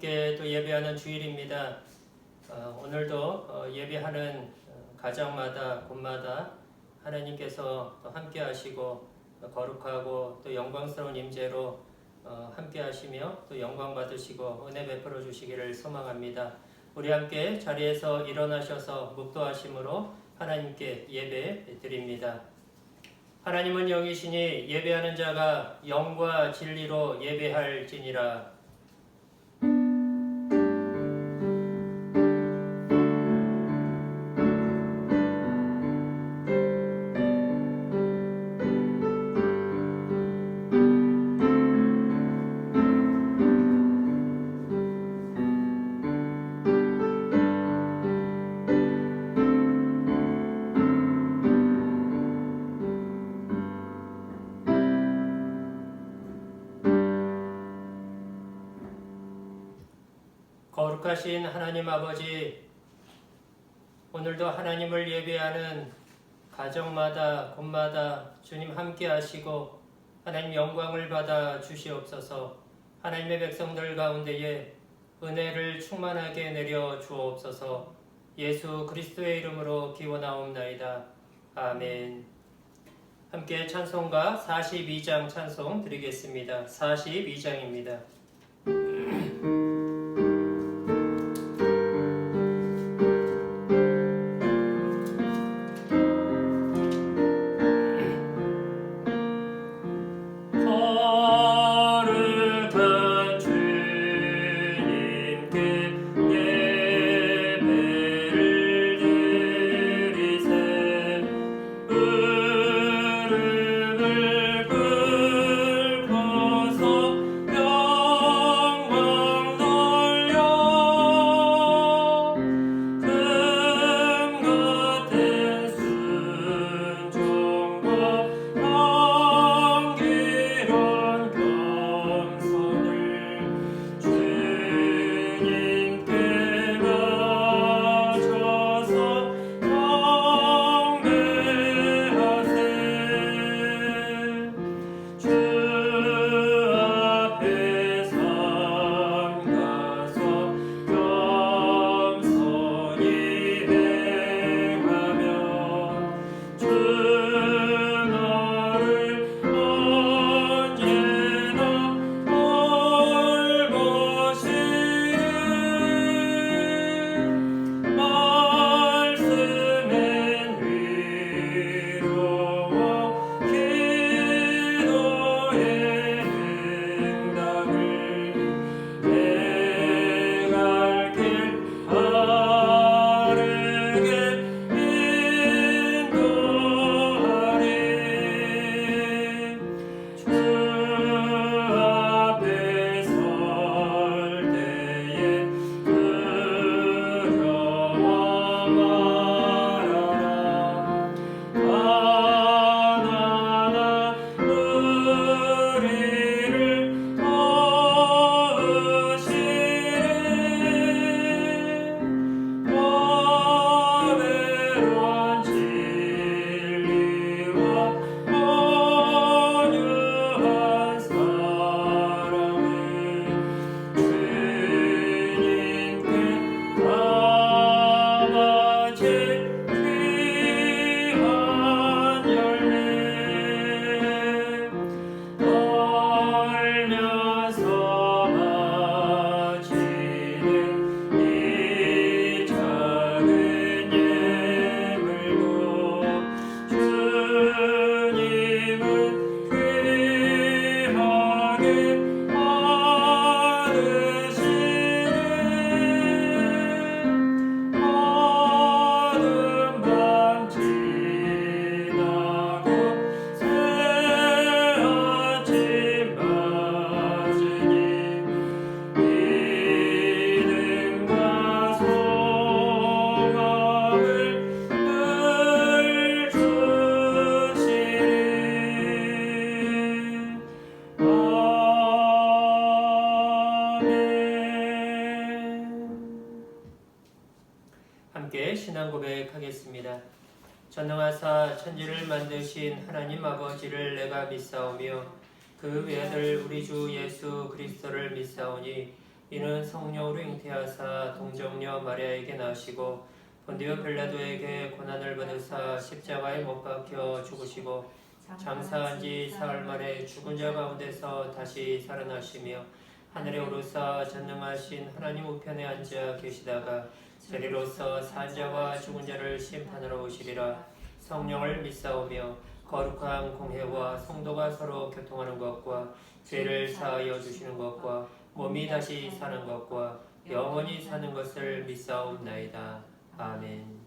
함께 또 예배하는 주일입니다. 오늘도 예배하는 가정마다 곳마다 하나님께서 또 함께 하시고 거룩하고 또 영광스러운 임재로 함께 하시며 또 영광 받으시고 은혜 베풀어 주시기를 소망합니다. 우리 함께 자리에서 일어나셔서 묵도하심으로 하나님께 예배 드립니다. 하나님은 영이시니 예배하는 자가 영과 진리로 예배할지니라. 거룩하신 하나님 아버지, 오늘도 하나님을 예배하는 가정마다 곳마다 주님 함께 하시고 하나님 영광을 받아 주시옵소서. 하나님의 백성들 가운데에 은혜를 충만하게 내려 주옵소서. 예수 그리스도의 이름으로 기원하옵나이다. 아멘. 함께 찬송가 42장 찬송 드리겠습니다. 42장입니다. 신앙 고백하겠습니다. 전능하사 천지를 만드신 하나님 아버지를 내가 믿사오며 그 외아들 우리 주 예수 그리스도를 믿사오니 이는 성령으로 잉태하사 동정녀 마리아에게 나시고 본디오 빌라도에게 고난을 받으사 십자가에 못 박혀 죽으시고 장사한 지 사흘 만에 죽은 자 가운데서 다시 살아나시며 하늘에 오르사 전능하신 하나님 우편에 앉아 계시다가 저리로서 산 자와 죽은 자를 심판하러 오시리라. 성령을 믿사오며 거룩한 공회와 성도가 서로 교통하는 것과 죄를 사하여 주시는 것과 몸이 다시 사는 것과 영원히 사는 것을 믿사옵나이다. 아멘.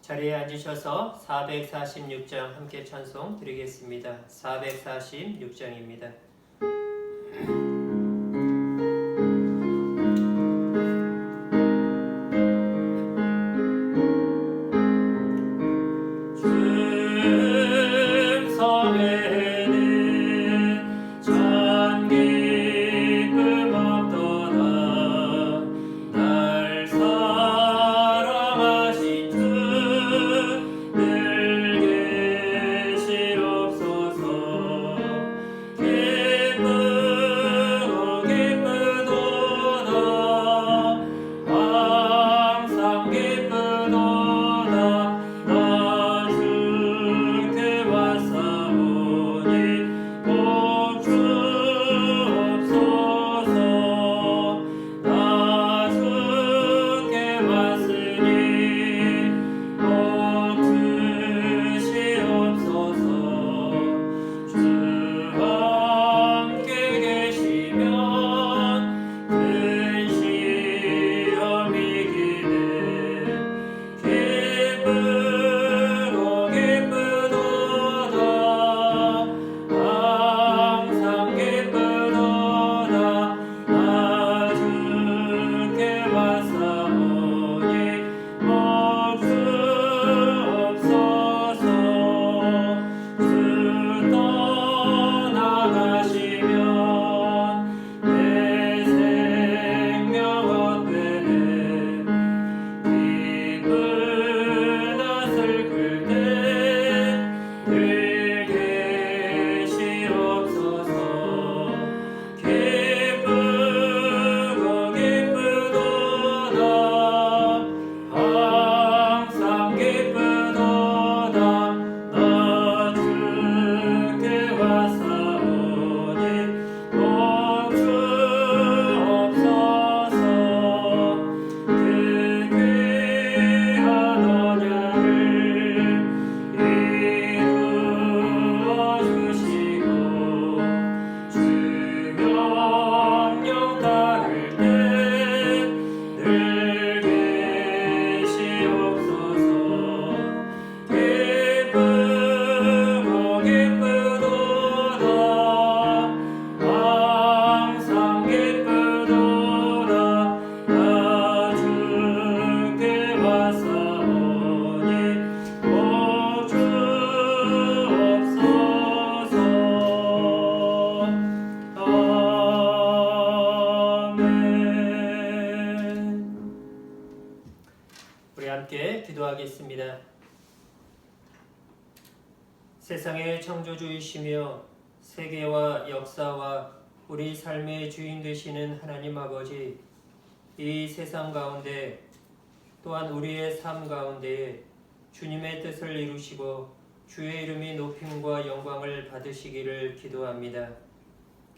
자리에 앉으셔서 446장 함께 찬송 드리겠습니다. 446장입니다. 기도하겠습니다. 세상의 창조주이시며 세계와 역사와 우리 삶의 주인 되시는 하나님 아버지, 이 세상 가운데 또한 우리의 삶 가운데에 주님의 뜻을 이루시고 주의 이름이 높임과 영광을 받으시기를 기도합니다.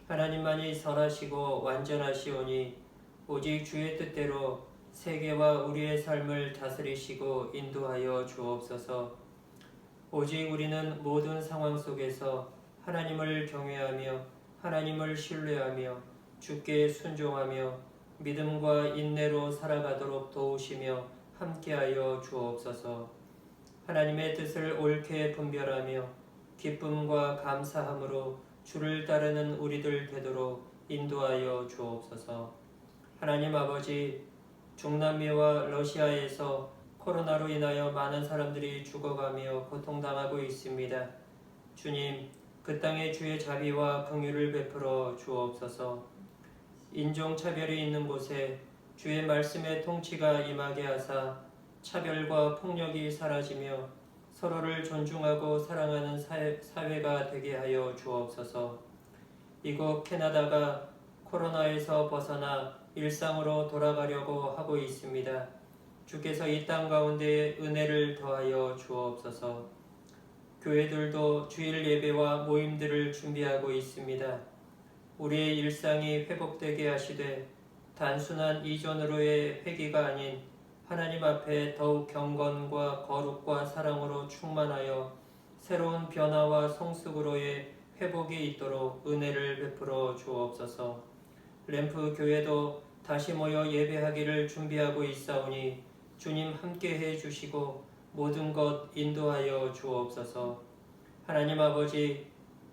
하나님만이 선하시고 완전하시오니 오직 주의 뜻대로 세계와 우리의 삶을 다스리시고 인도하여 주옵소서. 오직 우리는 모든 상황 속에서 하나님을 경외하며 하나님을 신뢰하며 주께 순종하며 믿음과 인내로 살아가도록 도우시며 함께하여 주옵소서. 하나님의 뜻을 옳게 분별하며 기쁨과 감사함으로 주를 따르는 우리들 되도록 인도하여 주옵소서. 하나님 아버지, 중남미와 러시아에서 코로나로 인하여 많은 사람들이 죽어가며 고통당하고 있습니다. 주님, 그 땅에 주의 자비와 긍휼을 베풀어 주옵소서. 인종차별이 있는 곳에 주의 말씀의 통치가 임하게 하사 차별과 폭력이 사라지며 서로를 존중하고 사랑하는 사회가 되게 하여 주옵소서. 이곳 캐나다가 코로나에서 벗어나 일상으로 돌아가려고 하고 있습니다. 주께서 이 땅 가운데 은혜를 더하여 주옵소서. 교회들도 주일 예배와 모임들을 준비하고 있습니다. 우리의 일상이 회복되게 하시되 단순한 이전으로의 회개가 아닌 하나님 앞에 더욱 경건과 거룩과 사랑으로 충만하여 새로운 변화와 성숙으로의 회복이 있도록 은혜를 베풀어 주옵소서. 램프 교회도 다시 모여 예배하기를 준비하고 있사오니 주님 함께해 주시고 모든 것 인도하여 주옵소서. 하나님 아버지,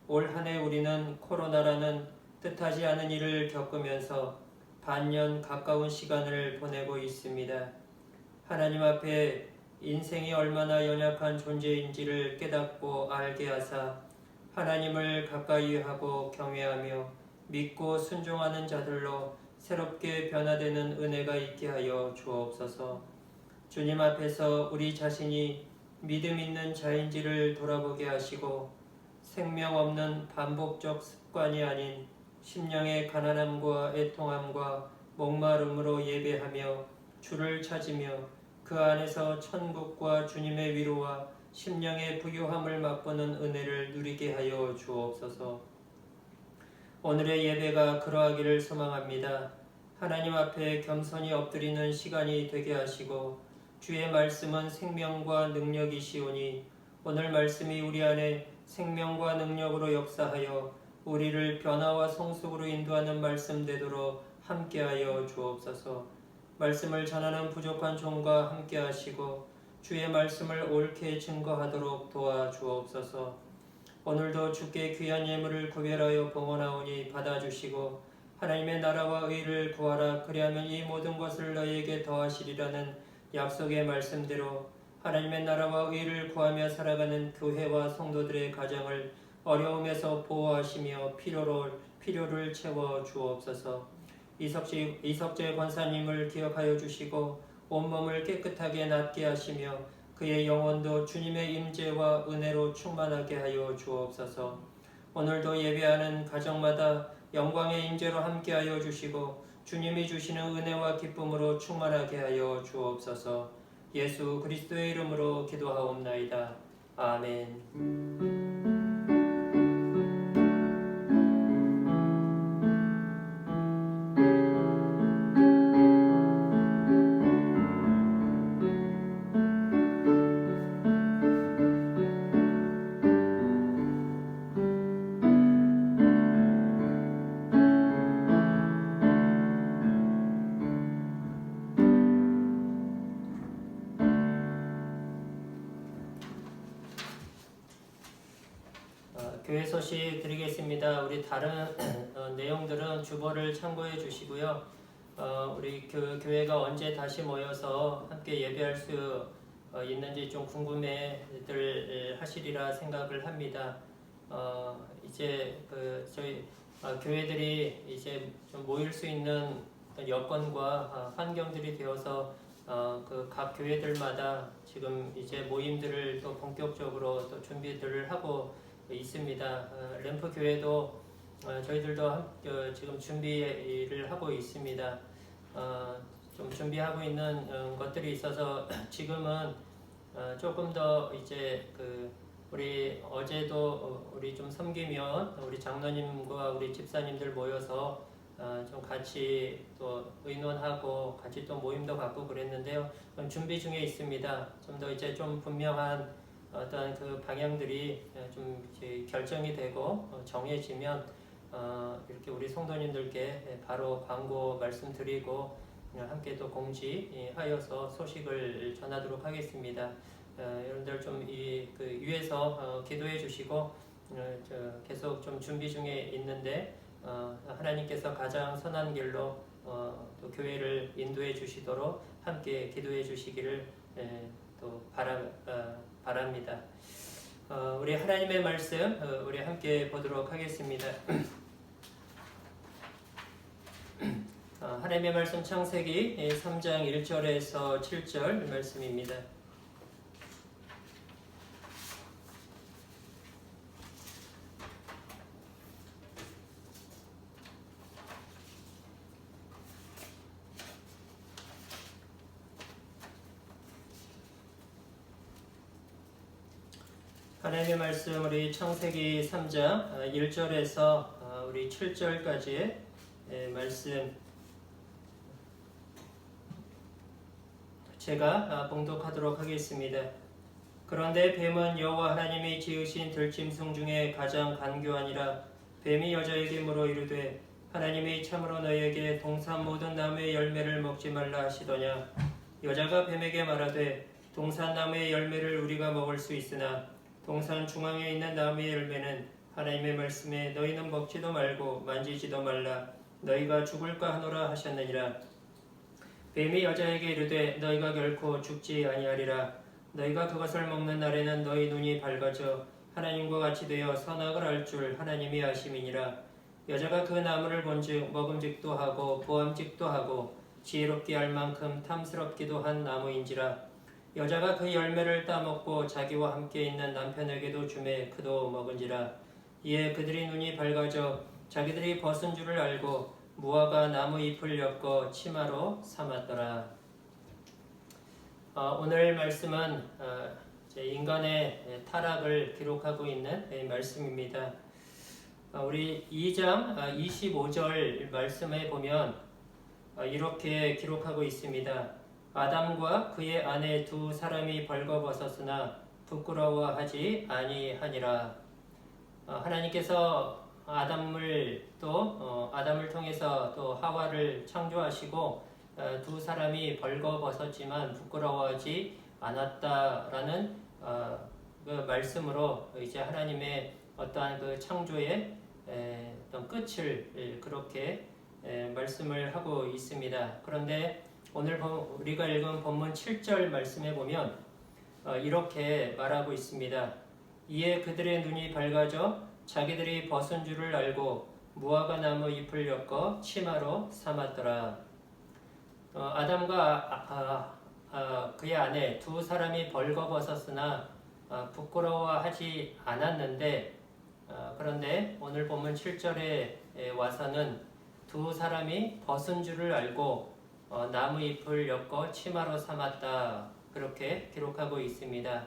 올 한 해 우리는 코로나라는 뜻하지 않은 일을 겪으면서 반년 가까운 시간을 보내고 있습니다. 하나님 앞에 인생이 얼마나 연약한 존재인지를 깨닫고 알게 하사 하나님을 가까이 하고 경외하며 믿고 순종하는 자들로 새롭게 변화되는 은혜가 있게 하여 주옵소서. 주님 앞에서 우리 자신이 믿음 있는 자인지를 돌아보게 하시고 생명 없는 반복적 습관이 아닌 심령의 가난함과 애통함과 목마름으로 예배하며 주를 찾으며 그 안에서 천국과 주님의 위로와 심령의 부유함을 맛보는 은혜를 누리게 하여 주옵소서. 오늘의 예배가 그러하기를 소망합니다. 하나님 앞에 겸손히 엎드리는 시간이 되게 하시고 주의 말씀은 생명과 능력이시오니 오늘 말씀이 우리 안에 생명과 능력으로 역사하여 우리를 변화와 성숙으로 인도하는 말씀 되도록 함께하여 주옵소서. 말씀을 전하는 부족한 종과 함께하시고 주의 말씀을 옳게 증거하도록 도와주옵소서. 오늘도 주께 귀한 예물을 구별하여 봉헌하오니 받아주시고 하나님의 나라와 의를 구하라. 그리하면 이 모든 것을 너희에게 더하시리라는 약속의 말씀대로 하나님의 나라와 의를 구하며 살아가는 교회와 성도들의 가정을 어려움에서 보호하시며 필요를 채워 주옵소서. 이석재 권사님을 기억하여 주시고 온몸을 깨끗하게 낫게 하시며 그의 영혼도 주님의 임재와 은혜로 충만하게 하여 주옵소서. 오늘도 예배하는 가정마다 영광의 임재로 함께하여 주시고 주님이 주시는 은혜와 기쁨으로 충만하게 하여 주옵소서. 예수 그리스도의 이름으로 기도하옵나이다. 아멘. 교회 소식 드리겠습니다. 우리 다른 내용들은 주보를 참고해 주시고요. 우리 교회가 언제 다시 모여서 함께 예배할 수 있는지 좀 궁금해들 하시리라 생각을 합니다. 이제 저희 교회들이 이제 좀 모일 수 있는 여건과 환경들이 되어서 각 교회들마다 지금 이제 모임들을 또 본격적으로 또 준비들을 하고 있습니다. 램프 교회도 저희들도 지금 준비를 하고 있습니다. 좀 준비하고 있는 것들이 있어서 지금은 조금 더 이제 우리 어제도 우리 좀 섬기면 우리 장로님과 우리 집사님들 모여서 좀 같이 또 의논하고 같이 또 모임도 갖고 그랬는데요. 준비 중에 있습니다. 좀 더 이제 좀 분명한 어떤 방향들이 좀 이제 결정이 되고 정해지면 이렇게 우리 성도님들께 바로 광고 말씀드리고 함께 또 공지하여서 소식을 전하도록 하겠습니다. 여러분들 좀 위에서 기도해 주시고 계속 좀 준비 중에 있는데 하나님께서 가장 선한 길로 또 교회를 인도해 주시도록 함께 기도해 주시기를 또 바랍니다. 우리 하나님의 말씀 우리 함께 보도록 하겠습니다. 하나님의 말씀 창세기 3장 1절에서 7절 말씀입니다. 하나님의 말씀 우리 창세기 3장 1절에서 우리 7절까지의 말씀 제가 봉독하도록 하겠습니다. 그런데 뱀은 여호와 하나님이 지으신 들짐승 중에 가장 간교하니라. 뱀이 여자에게 물어 이르되 하나님이 참으로 너희에게 동산 모든 나무의 열매를 먹지 말라 하시더냐. 여자가 뱀에게 말하되 동산 나무의 열매를 우리가 먹을 수 있으나 동산 중앙에 있는 나무의 열매는 하나님의 말씀에 너희는 먹지도 말고 만지지도 말라 너희가 죽을까 하노라 하셨느니라. 뱀이 여자에게 이르되 너희가 결코 죽지 아니하리라. 너희가 그것을 먹는 날에는 너희 눈이 밝아져 하나님과 같이 되어 선악을 알 줄 하나님이 아심이니라. 여자가 그 나무를 본즉 먹음직도 하고 보암직도 하고 지혜롭게 할 만큼 탐스럽기도 한 나무인지라. 여자가 그 열매를 따먹고 자기와 함께 있는 남편에게도 주매 그도 먹은지라. 이에 그들이 눈이 밝아져 자기들이 벗은 줄을 알고 무화과 나무 잎을 엮어 치마로 삼았더라. 오늘 말씀은 인간의 타락을 기록하고 있는 말씀입니다. 우리 2장 25절 말씀에 보면 이렇게 기록하고 있습니다. 아담과 그의 아내 두 사람이 벌거벗었으나 부끄러워하지 아니하니라. 하나님께서 아담을 통해서 또 하와를 창조하시고 두 사람이 벌거벗었지만 부끄러워하지 않았다라는 그 말씀으로 이제 하나님의 어떠한 그 창조의 어떤 끝을 그렇게 말씀을 하고 있습니다. 그런데 오늘 우리가 읽은 본문 7절 말씀에 보면 이렇게 말하고 있습니다. 이에 그들의 눈이 밝아져 자기들이 벗은 줄을 알고 무화과 나무 잎을 엮어 치마로 삼았더라. 아담과 그의 아내 두 사람이 벌거벗었으나 부끄러워하지 않았는데 그런데 오늘 본문 7절에 와서는 두 사람이 벗은 줄을 알고 나무 잎을 엮어 치마로 삼았다 그렇게 기록하고 있습니다.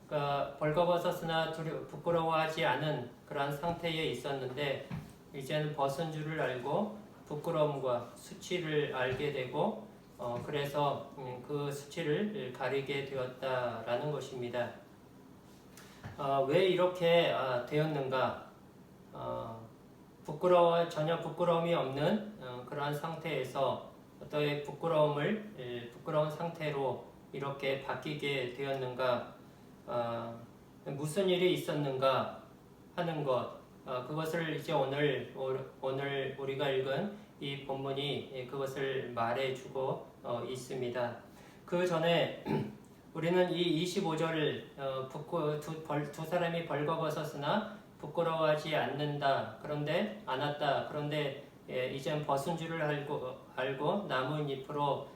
그러니까 벌거벗었으나 부끄러워하지 않은 그러한 상태에 있었는데 이제는 벗은 줄을 알고 부끄러움과 수치를 알게 되고 그래서 그 수치를 가리게 되었다라는 것입니다. 왜 이렇게 되었는가? 전혀 부끄러움이 없는 그러한 상태에서 어떠한 부끄러운 상태로 이렇게 바뀌게 되었는가? 무슨 일이 있었는가 하는 것, 그것을 이제 오늘 우리가 읽은 이 본문이 그것을 말해주고 있습니다. 그 전에 우리는 이 25절을 두 사람이 벌거벗었으나 부끄러워하지 않는다. 그런데 않았다. 그런데 이젠 벗은 줄을 알고 나뭇잎으로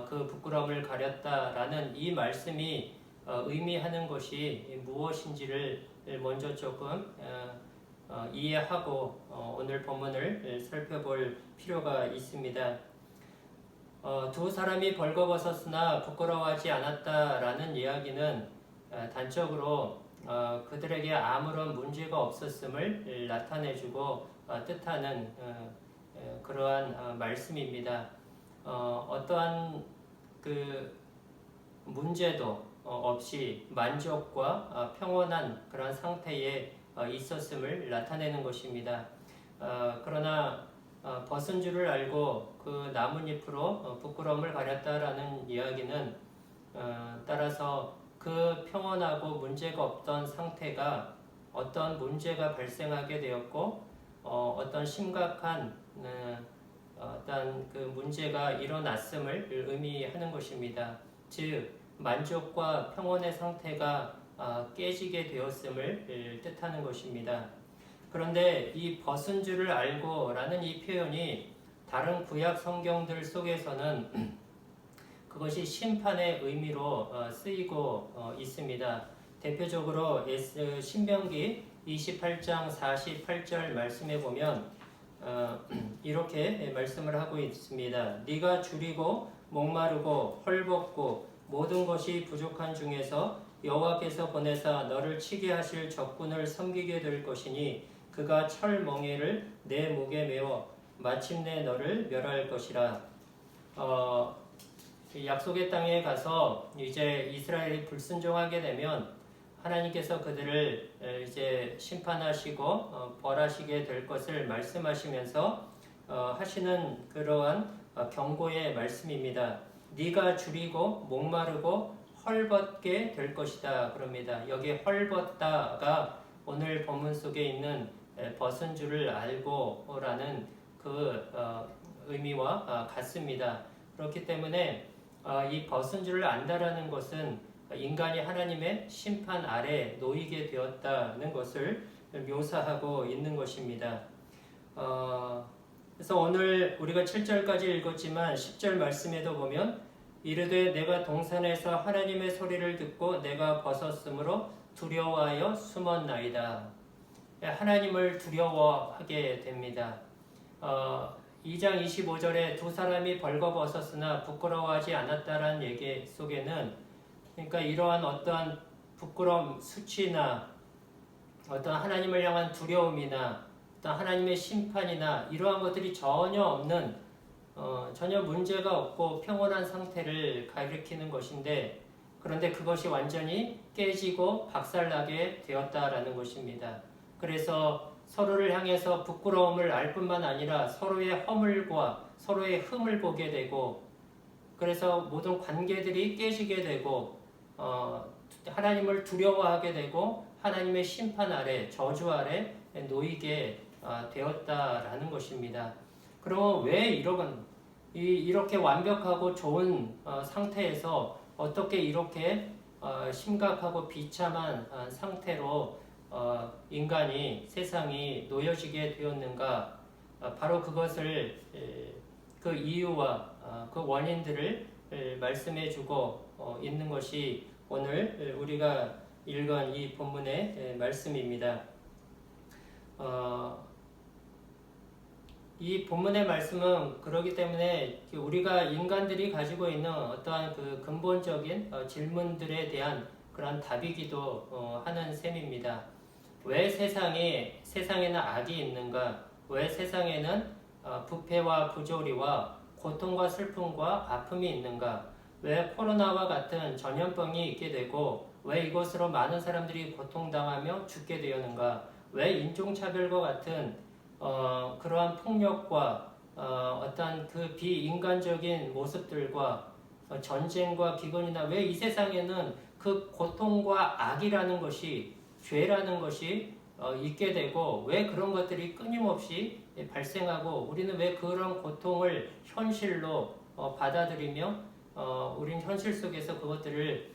그 부끄러움을 가렸다라는 이 말씀이 의미하는 것이 무엇인지를 먼저 조금 이해하고 오늘 본문을 살펴볼 필요가 있습니다. 두 사람이 벌거벗었으나 부끄러워하지 않았다라는 이야기는 단적으로 그들에게 아무런 문제가 없었음을 나타내주고 뜻하는 그러한 말씀입니다. 어떠한 그 문제도 없이 만족과 평온한 그런 상태에 있었음을 나타내는 것입니다. 그러나 벗은 줄을 알고 그 나뭇잎으로 부끄러움을 가렸다라는 이야기는 따라서 그 평온하고 문제가 없던 상태가 어떤 문제가 발생하게 되었고 어떤 심각한 어떤 그 문제가 일어났음을 의미하는 것입니다. 즉 만족과 평온의 상태가 깨지게 되었음을 뜻하는 것입니다. 그런데 이 벗은 줄을 알고 라는 이 표현이 다른 구약 성경들 속에서는 그것이 심판의 의미로 쓰이고 있습니다. 대표적으로 신명기 28장 48절 말씀에 보면 이렇게 말씀을 하고 있습니다. 네가 줄이고 목마르고 헐벗고 모든 것이 부족한 중에서 여호와께서 보내사 너를 치게 하실 적군을 섬기게 될 것이니 그가 철 멍에를 내 목에 메워 마침내 너를 멸할 것이라. 약속의 땅에 가서 이제 이스라엘이 불순종하게 되면 하나님께서 그들을 이제 심판하시고 벌하시게 될 것을 말씀하시면서 하시는 그러한 경고의 말씀입니다. 네가 줄이고 목마르고 헐벗게 될 것이다 그럽니다. 여기 헐벗다가 오늘 본문 속에 있는 벗은 줄을 알고라는 그 의미와 같습니다. 그렇기 때문에 이 벗은 줄을 안다라는 것은 인간이 하나님의 심판 아래 놓이게 되었다는 것을 묘사하고 있는 것입니다. 그래서 오늘 우리가 7절까지 읽었지만 10절 말씀에도 보면 이르되 내가 동산에서 하나님의 소리를 듣고 내가 벗었으므로 두려워하여 숨었나이다. 하나님을 두려워하게 됩니다. 2장 25절에 두 사람이 벌거벗었으나 부끄러워하지 않았다라는 얘기 속에는 그러니까 이러한 어떠한 부끄러움, 수치나 어떤 하나님을 향한 두려움이나 어떤 하나님의 심판이나 이러한 것들이 전혀 없는 전혀 문제가 없고 평온한 상태를 가리키는 것인데 그런데 그것이 완전히 깨지고 박살나게 되었다라는 것입니다. 그래서 서로를 향해서 부끄러움을 알 뿐만 아니라 서로의 허물과 서로의 흠을 보게 되고 그래서 모든 관계들이 깨지게 되고 하나님을 두려워하게 되고 하나님의 심판 아래 저주 아래 놓이게 되었다라는 것입니다. 그럼 왜 이렇게 완벽하고 좋은 상태에서 어떻게 이렇게 심각하고 비참한 상태로 인간이 세상이 놓여지게 되었는가? 바로 그것을 그 이유와 그 원인들을 말씀해주고 있는 것이 오늘 우리가 읽은 이 본문의 말씀입니다. 이 본문의 말씀은 그렇기 때문에 우리가 인간들이 가지고 있는 어떠한 그 근본적인 질문들에 대한 그런 답이기도 하는 셈입니다. 왜 세상에는 악이 있는가? 왜 세상에는 부패와 부조리와 고통과 슬픔과 아픔이 있는가? 왜 코로나와 같은 전염병이 있게 되고 왜 이것으로 많은 사람들이 고통당하며 죽게 되었는가? 왜 인종차별과 같은 그러한 폭력과 어떤 그 비인간적인 모습들과 전쟁과 기근이나 왜 이 세상에는 그 고통과 악이라는 것이 죄라는 것이 있게 되고 왜 그런 것들이 끊임없이 발생하고 우리는 왜 그런 고통을 현실로 받아들이며 우린 현실 속에서 그것들을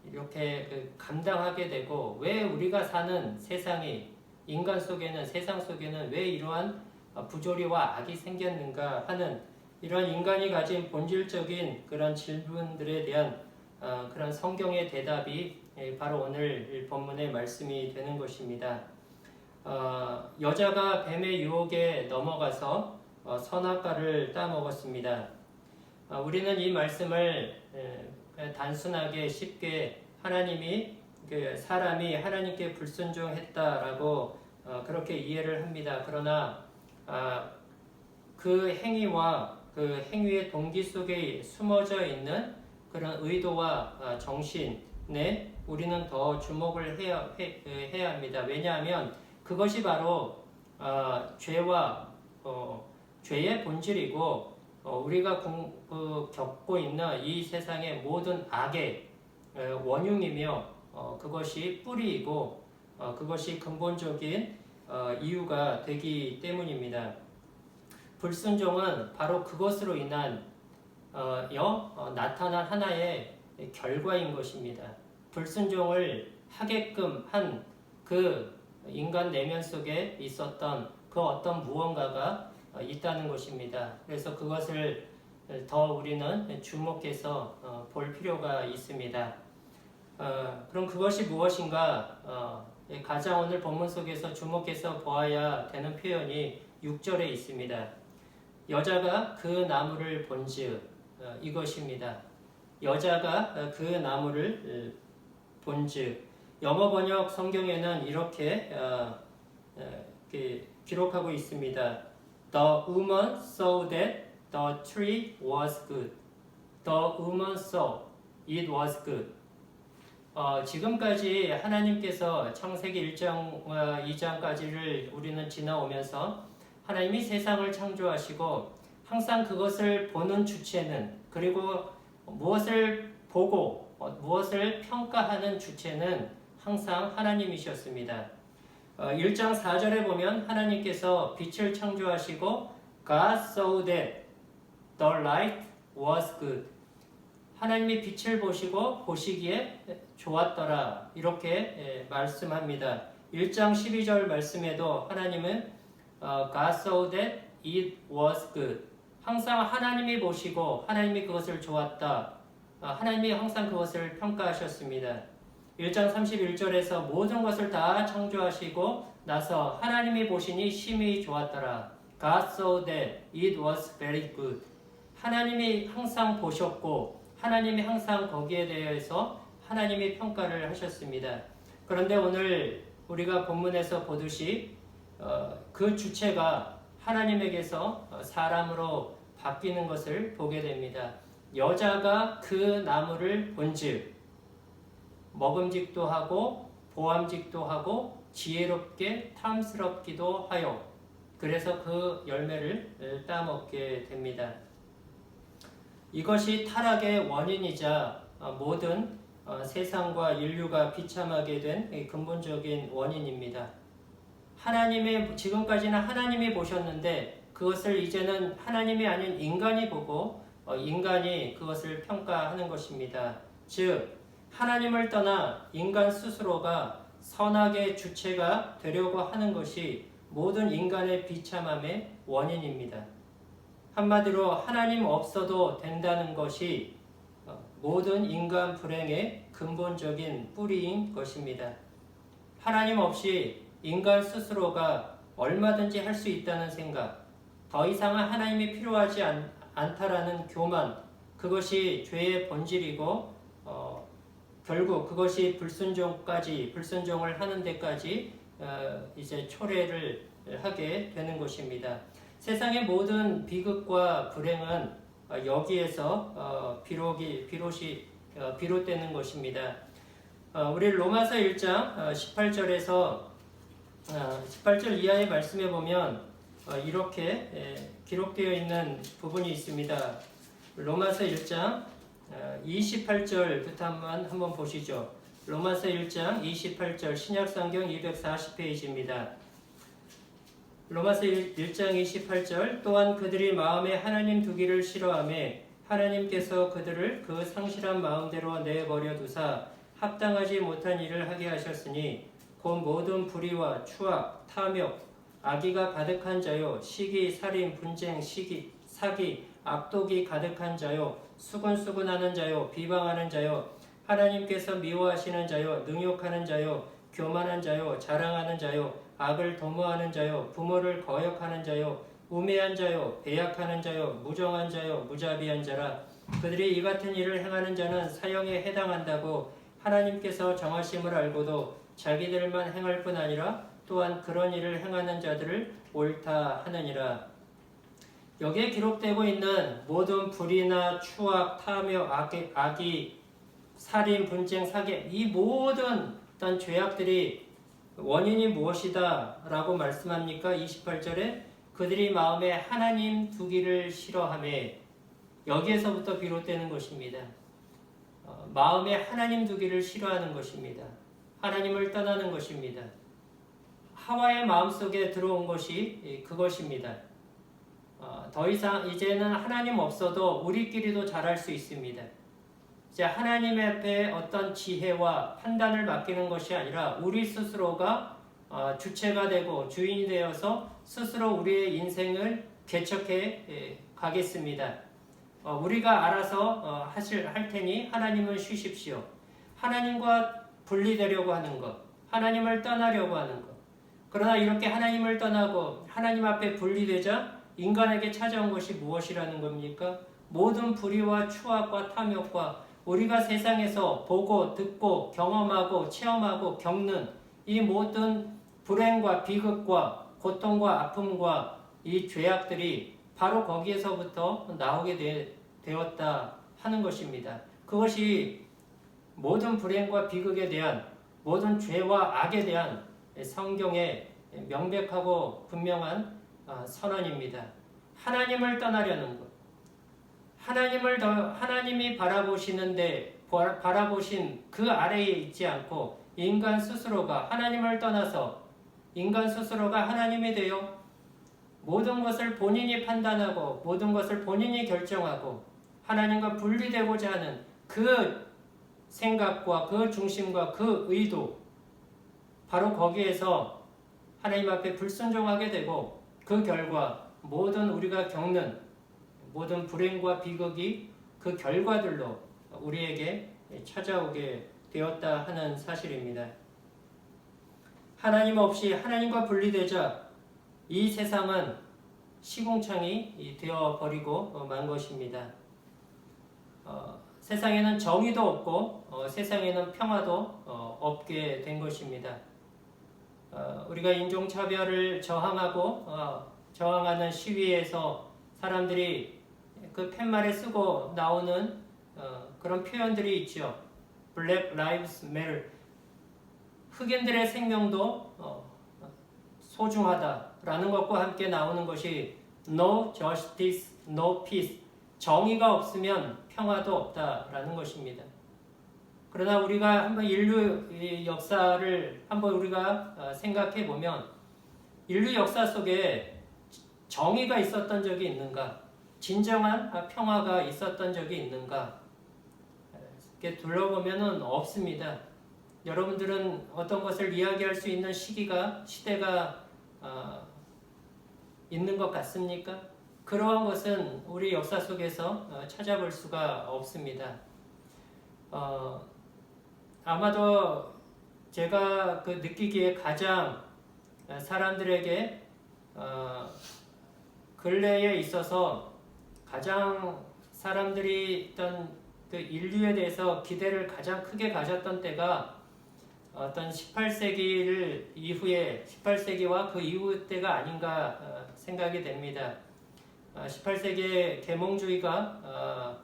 이렇게 감당하게 되고 왜 우리가 사는 세상이 세상 속에는 왜 이러한 부조리와 악이 생겼는가 하는 이런 인간이 가진 본질적인 그런 질문들에 대한 그런 성경의 대답이 바로 오늘 본문의 말씀이 되는 것입니다. 여자가 뱀의 유혹에 넘어가서 선악과를 따먹었습니다. 우리는 이 말씀을 단순하게 쉽게 사람이 하나님께 불순종했다라고 그렇게 이해를 합니다. 그러나 그 행위와 그 행위의 동기 속에 숨어져 있는 그런 의도와 정신에 우리는 더 주목을 해야 합니다. 왜냐하면 그것이 바로 죄의 본질이고 우리가 겪고 있는 이 세상의 모든 악의 원흉이며 그것이 뿌리이고 그것이 근본적인 이유가 되기 때문입니다. 불순종은 바로 그것으로 인한 나타난 하나의 결과인 것입니다. 불순종을 하게끔 한 그 인간 내면 속에 있었던 그 어떤 무언가가 있다는 것입니다. 그래서 그것을 더 우리는 주목해서 볼 필요가 있습니다. 그럼 그것이 무엇인가? 가장 오늘 본문 속에서 주목해서 보아야 되는 표현이 6절에 있습니다. 여자가 그 나무를 본즉 이것입니다. 여자가 그 나무를 본즉. 영어 번역 성경에는 이렇게 기록하고 있습니다. The woman saw that the tree was good. The woman saw it was good. 지금까지 하나님께서 창세기 1장과 2장까지를 우리는 지나오면서 하나님이 세상을 창조하시고 항상 그것을 보는 주체는, 그리고 무엇을 보고 무엇을 평가하는 주체는 항상 하나님이셨습니다. 1장 4절에 보면 하나님께서 빛을 창조하시고 God saw that the light was good. 하나님이 빛을 보시기에 좋았더라, 이렇게 말씀합니다. 1장 12절 말씀에도 하나님은 God saw that it was good. 항상 하나님이 보시고 하나님이 그것을 좋았다. 하나님이 항상 그것을 평가하셨습니다. 1장 31절에서 모든 것을 다 창조하시고 나서 하나님이 보시니 심히 좋았더라. God saw that it was very good. 하나님이 항상 보셨고 하나님이 항상 거기에 대해서 하나님이 평가를 하셨습니다. 그런데 오늘 우리가 본문에서 보듯이 그 주체가 하나님에게서 사람으로 바뀌는 것을 보게 됩니다. 여자가 그 나무를 본즉 먹음직도 하고 보암직도 하고 지혜롭게 탐스럽기도 하여, 그래서 그 열매를 따먹게 됩니다. 이것이 타락의 원인이자 모든 세상과 인류가 비참하게 된 근본적인 원인입니다. 지금까지는 하나님이 보셨는데 그것을 이제는 하나님이 아닌 인간이 보고 인간이 그것을 평가하는 것입니다. 즉 하나님을 떠나 인간 스스로가 선악의 주체가 되려고 하는 것이 모든 인간의 비참함의 원인입니다. 한마디로 하나님 없어도 된다는 것이 모든 인간 불행의 근본적인 뿌리인 것입니다. 하나님 없이 인간 스스로가 얼마든지 할 수 있다는 생각, 더 이상은 하나님이 필요하지 않다라는 교만, 그것이 죄의 본질이고 결국 그것이 불순종을 하는 데까지 이제 초래를 하게 되는 것입니다. 세상의 모든 비극과 불행은 여기에서 비롯되는 것입니다. 우리 로마서 1장 18절에서 18절 이하의 말씀에 보면 이렇게 기록되어 있는 부분이 있습니다. 로마서 1장 28절부터 한번 보시죠. 로마서 1장 28절 신약성경 240페이지입니다. 로마서 1장 28절 또한 그들이 마음에 하나님 두기를 싫어하며 하나님께서 그들을 그 상실한 마음대로 내버려 두사 합당하지 못한 일을 하게 하셨으니 곧 모든 불의와 추악, 탐욕, 악의가 가득한 자요 시기, 살인, 분쟁, 사기, 악독이 가득한 자요 수군수군하는 자요 비방하는 자요 하나님께서 미워하시는 자요 능욕하는 자요 교만한 자요 자랑하는 자요 악을 도모하는 자요 부모를 거역하는 자요 우매한 자요 배약하는 자요 무정한 자요 무자비한 자라. 그들이 이 같은 일을 행하는 자는 사형에 해당한다고 하나님께서 정하심을 알고도 자기들만 행할 뿐 아니라 또한 그런 일을 행하는 자들을 옳다 하느니라. 여기에 기록되고 있는 모든 불의나 추악, 탐욕, 악의, 살인, 분쟁, 사기, 이 모든 어떤 죄악들이 원인이 무엇이다 라고 말씀합니까? 28절에 그들이 마음에 하나님 두기를 싫어하며, 여기에서부터 비롯되는 것입니다. 마음에 하나님 두기를 싫어하는 것입니다. 하나님을 떠나는 것입니다. 하와의 마음속에 들어온 것이 그것입니다. 더 이상 이제는 하나님 없어도 우리끼리도 잘할 수 있습니다. 이제 하나님 앞에 어떤 지혜와 판단을 맡기는 것이 아니라 우리 스스로가 주체가 되고 주인이 되어서 스스로 우리의 인생을 개척해 가겠습니다. 우리가 알아서 할 테니 하나님은 쉬십시오. 하나님과 분리되려고 하는 것, 하나님을 떠나려고 하는 것. 그러나 이렇게 하나님을 떠나고 하나님 앞에 분리되자 인간에게 찾아온 것이 무엇이라는 겁니까? 모든 불의와 추악과 탐욕과 우리가 세상에서 보고 듣고 경험하고 체험하고 겪는 이 모든 불행과 비극과 고통과 아픔과 이 죄악들이 바로 거기에서부터 나오게 되었다 하는 것입니다. 그것이 모든 불행과 비극에 대한 모든 죄와 악에 대한 성경의 명백하고 분명한 선언입니다. 하나님을 떠나려는 것, 하나님이 바라보신 그 아래에 있지 않고 인간 스스로가 하나님을 떠나서 인간 스스로가 하나님이 되어 모든 것을 본인이 판단하고 모든 것을 본인이 결정하고 하나님과 분리되고자 하는 그 생각과 그 중심과 그 의도, 바로 거기에서 하나님 앞에 불순종하게 되고 그 결과 모든 우리가 겪는 모든 불행과 비극이 그 결과들로 우리에게 찾아오게 되었다 하는 사실입니다. 하나님 없이 하나님과 분리되자 이 세상은 시궁창이 되어버리고 만 것입니다. 세상에는 정의도 없고 세상에는 평화도 없게 된 것입니다. 우리가 인종차별을 저항하는 시위에서 사람들이 그 팻말에 쓰고 나오는 그런 표현들이 있죠. Black Lives Matter. 흑인들의 생명도 소중하다라는 것과 함께 나오는 것이 No Justice, No Peace. 정의가 없으면 평화도 없다라는 것입니다. 그러나 우리가 한번 인류 역사를 한번 우리가 생각해 보면 인류 역사 속에 정의가 있었던 적이 있는가? 진정한 평화가 있었던 적이 있는가? 이렇게 둘러보면은 없습니다. 여러분들은 어떤 것을 이야기할 수 있는 시대가 있는 것 같습니까? 그러한 것은 우리 역사 속에서 찾아볼 수가 없습니다. 아마도 제가 느끼기에 가장 사람들에게 근래에 있어서 가장 사람들이 어떤 그 인류에 대해서 기대를 가장 크게 가졌던 때가 어떤 18세기와 그 이후 때가 아닌가 생각이 됩니다. 18세기에 계몽주의가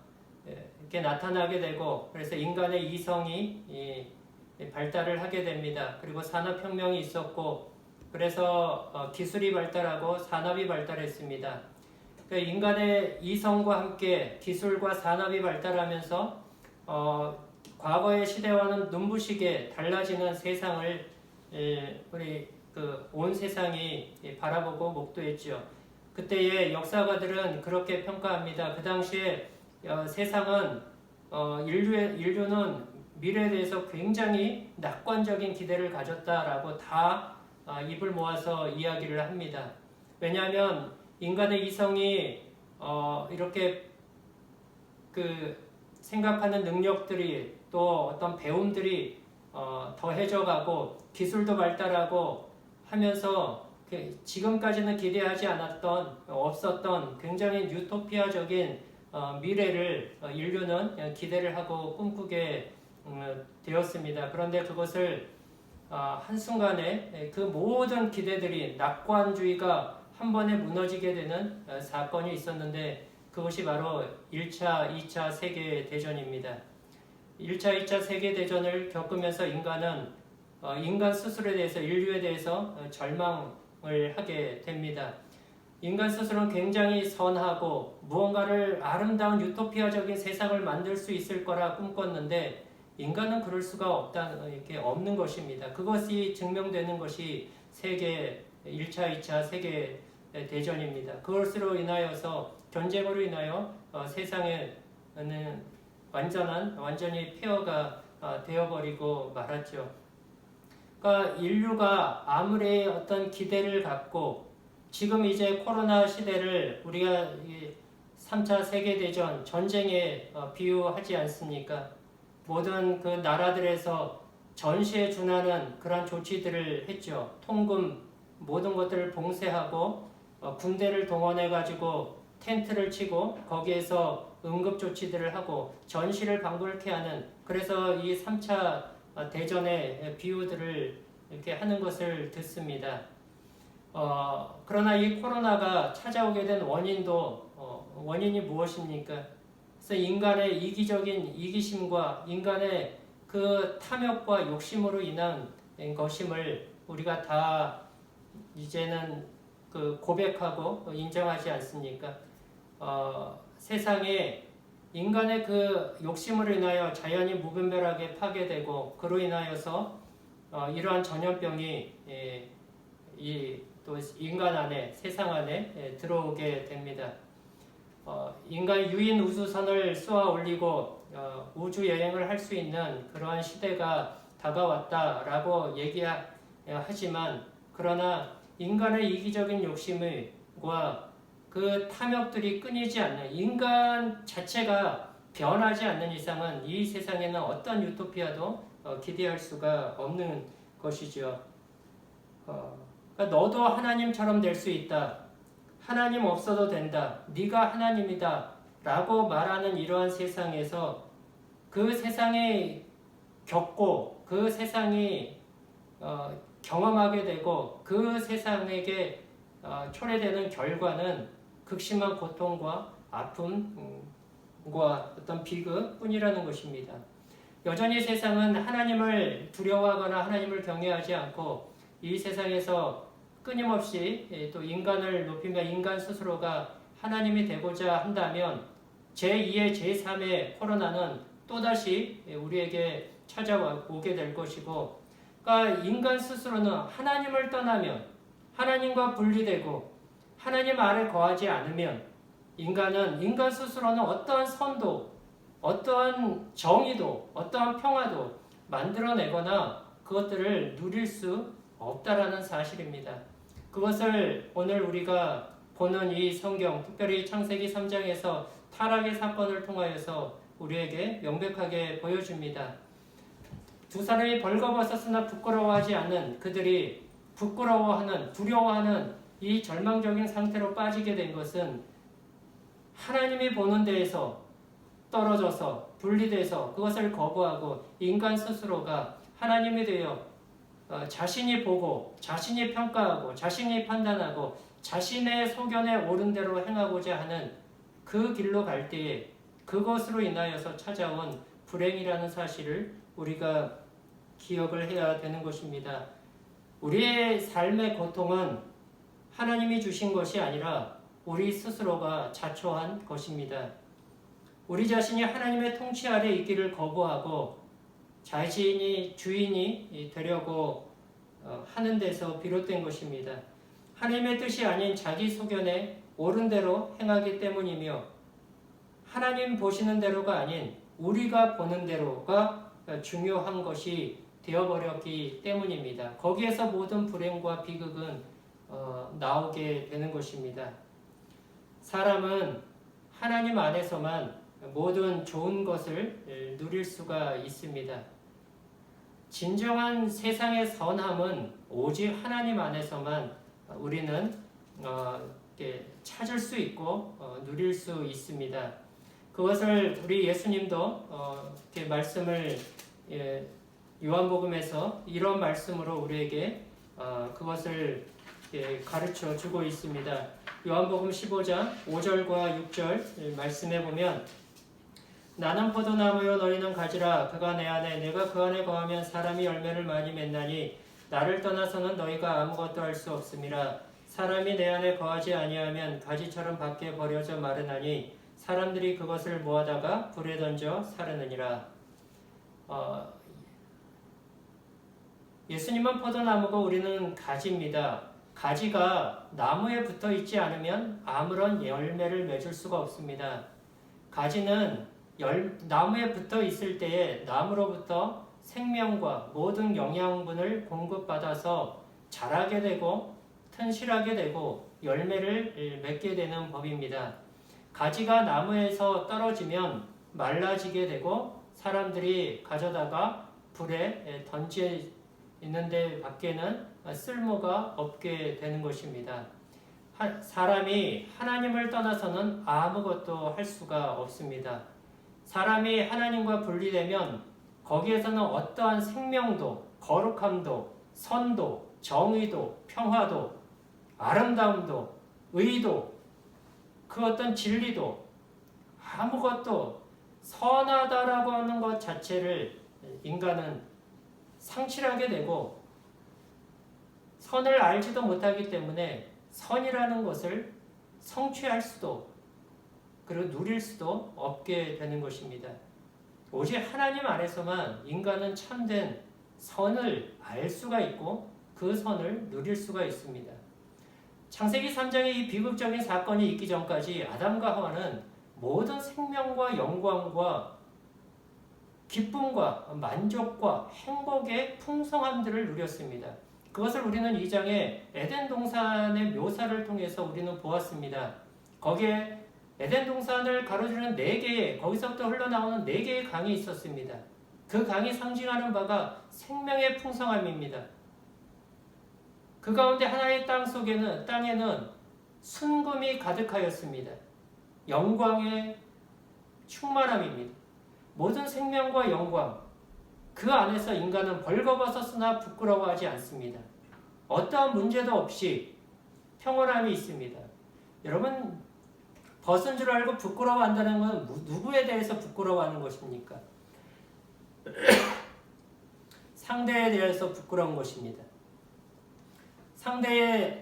이렇게 나타나게 되고 그래서 인간의 이성이 발달을 하게 됩니다. 그리고 산업혁명이 있었고 그래서 기술이 발달하고 산업이 발달했습니다. 그러니까 인간의 이성과 함께 기술과 산업이 발달하면서 과거의 시대와는 눈부시게 달라지는 세상을 우리 온 세상이 바라보고 목도했죠. 그때의 역사가들은 그렇게 평가합니다. 그 당시에 세상은 인류는 미래에 대해서 굉장히 낙관적인 기대를 가졌다라고 다 입을 모아서 이야기를 합니다. 왜냐하면 인간의 이성이 이렇게 생각하는 능력들이 또 어떤 배움들이 더해져가고 기술도 발달하고 하면서 지금까지는 기대하지 없었던 굉장히 유토피아적인 미래를 인류는 기대를 하고 꿈꾸게 되었습니다. 그런데 그것을 한순간에 그 모든 기대들이 낙관주의가 한 번에 무너지게 되는 사건이 있었는데 그것이 바로 1차, 2차 세계대전입니다. 1차, 2차 세계대전을 겪으면서 인간은 인간 스스로에 대해서 인류에 대해서 절망을 하게 됩니다. 인간 스스로는 굉장히 선하고 무언가를 아름다운 유토피아적인 세상을 만들 수 있을 거라 꿈꿨는데 인간은 그럴 수가 없는 것입니다. 그것이 증명되는 것이 1차, 2차 세계대전입니다. 그것으로 인하여서 전쟁으로 인하여 세상에는 완전히 폐허가 되어버리고 말았죠. 그러니까 인류가 아무리 어떤 기대를 갖고 지금 이제 코로나 시대를 우리가 3차 세계대전 전쟁에 비유하지 않습니까? 모든 그 나라들에서 전시에 준하는 그런 조치들을 했죠. 통금 모든 것들을 봉쇄하고 군대를 동원해 가지고 텐트를 치고 거기에서 응급조치들을 하고 전시를 방불케 하는, 그래서 이 3차 대전의 비유들을 이렇게 하는 것을 듣습니다. 그러나 이 코로나가 찾아오게 된 원인이 무엇입니까? 그래서 인간의 이기적인 이기심과 인간의 그 탐욕과 욕심으로 인한 것임을 우리가 다 이제는 그 고백하고 인정하지 않습니까? 세상에 인간의 그 욕심으로 인하여 자연이 무분별하게 파괴되고 그로 인하여서 이러한 전염병이 또 인간 안에, 세상 안에 들어오게 됩니다. 인간 유인 우주선을 쏘아 올리고 우주 여행을 할 수 있는 그러한 시대가 다가왔다라고 얘기하지만, 그러나 인간의 이기적인 욕심과 그 탐욕들이 끊이지 않는, 인간 자체가 변하지 않는 이상은 이 세상에는 어떤 유토피아도 기대할 수가 없는 것이죠. 그러니까 너도 하나님처럼 될 수 있다. 하나님 없어도 된다. 네가 하나님이다. 라고 말하는 이러한 세상에서 그 세상에 겪고 그 세상이 경험하게 되고 그 세상에게 초래되는 결과는 극심한 고통과 아픔과 어떤 비극뿐이라는 것입니다. 여전히 세상은 하나님을 두려워하거나 하나님을 경외하지 않고 이 세상에서 끊임없이 또 인간을 높이며 인간 스스로가 하나님이 되고자 한다면 제2의 제3의 코로나는 또다시 우리에게 찾아오게 될 것이고, 그러니까 인간 스스로는 하나님을 떠나면, 하나님과 분리되고 하나님 아래 거하지 않으면 인간 스스로는 어떠한 선도, 어떠한 정의도, 어떠한 평화도 만들어내거나 그것들을 누릴 수 없다라는 사실입니다. 그것을 오늘 우리가 보는 이 성경, 특별히 창세기 3장에서 타락의 사건을 통하여서 우리에게 명백하게 보여줍니다. 두 사람이 벌거벗었으나 부끄러워하지 않는 그들이 부끄러워하는, 두려워하는 이 절망적인 상태로 빠지게 된 것은 하나님이 보는 데에서 떨어져서 분리돼서 그것을 거부하고 인간 스스로가 하나님이 되어 자신이 보고 자신이 평가하고 자신이 판단하고 자신의 소견에 옳은 대로 행하고자 하는 그 길로 갈 때에 그것으로 인하여서 찾아온 불행이라는 사실을 우리가 기억을 해야 되는 것입니다. 우리의 삶의 고통은 하나님이 주신 것이 아니라 우리 스스로가 자초한 것입니다. 우리 자신이 하나님의 통치 아래 있기를 거부하고 자신이 주인이 되려고 하는 데서 비롯된 것입니다. 하나님의 뜻이 아닌 자기 소견에 옳은 대로 행하기 때문이며 하나님 보시는 대로가 아닌 우리가 보는 대로가 중요한 것이 되어버렸기 때문입니다. 거기에서 모든 불행과 비극은 나오게 되는 것입니다. 사람은 하나님 안에서만 모든 좋은 것을 누릴 수가 있습니다. 진정한 세상의 선함은 오직 하나님 안에서만 우리는 찾을 수 있고 누릴 수 있습니다. 그것을 우리 예수님도 말씀을 요한복음에서 이런 말씀으로 우리에게 그것을 가르쳐 주고 있습니다. 요한복음 15장 5절과 6절 말씀해 보면 나는 포도나무요 너희는 가지라 그가 내 안에 내가 그 안에 거하면 사람이 열매를 많이 맺나니 나를 떠나서는 너희가 아무것도 할 수 없음이라. 사람이 내 안에 거하지 아니하면 가지처럼 밖에 버려져 마르나니 사람들이 그것을 모아다가 불에 던져 사르느니라. 예수님은 포도나무고 우리는 가지입니다. 가지가 나무에 붙어 있지 않으면 아무런 열매를 맺을 수가 없습니다. 가지는 나무에 붙어 있을 때에 나무로부터 생명과 모든 영양분을 공급받아서 자라게 되고 튼실하게 되고 열매를 맺게 되는 법입니다. 가지가 나무에서 떨어지면 말라지게 되고 사람들이 가져다가 불에 던지는데 밖에는 쓸모가 없게 되는 것입니다. 사람이 하나님을 떠나서는 아무것도 할 수가 없습니다. 사람이 하나님과 분리되면 거기에서는 어떠한 생명도, 거룩함도, 선도, 정의도, 평화도, 아름다움도, 의도, 그 어떤 진리도 아무것도 선하다라고 하는 것 자체를 인간은 상실하게 되고 선을 알지도 못하기 때문에 선이라는 것을 성취할 수도 그리고 누릴 수도 없게 되는 것입니다. 오직 하나님 안에서만 인간은 참된 선을 알 수가 있고 그 선을 누릴 수가 있습니다. 창세기 3장의 이 비극적인 사건이 있기 전까지 아담과 하와는 모든 생명과 영광과 기쁨과 만족과 행복의 풍성함들을 누렸습니다. 그것을 우리는 2장의 에덴 동산의 묘사를 통해서 우리는 보았습니다. 거기에 에덴 동산을 가로지르는 4개의 거기서부터 흘러나오는 4개의 강이 있었습니다. 그 강이 상징하는 바가 생명의 풍성함입니다. 그 가운데 하나의 땅에는 순금이 가득하였습니다. 영광의 충만함입니다. 모든 생명과 영광, 그 안에서 인간은 벌거벗었으나 부끄러워하지 않습니다. 어떠한 문제도 없이 평온함이 있습니다. 여러분, 벗은 줄 알고 부끄러워한다는 건 누구에 대해서 부끄러워하는 것입니까? 상대에 대해서 부끄러운 것입니다.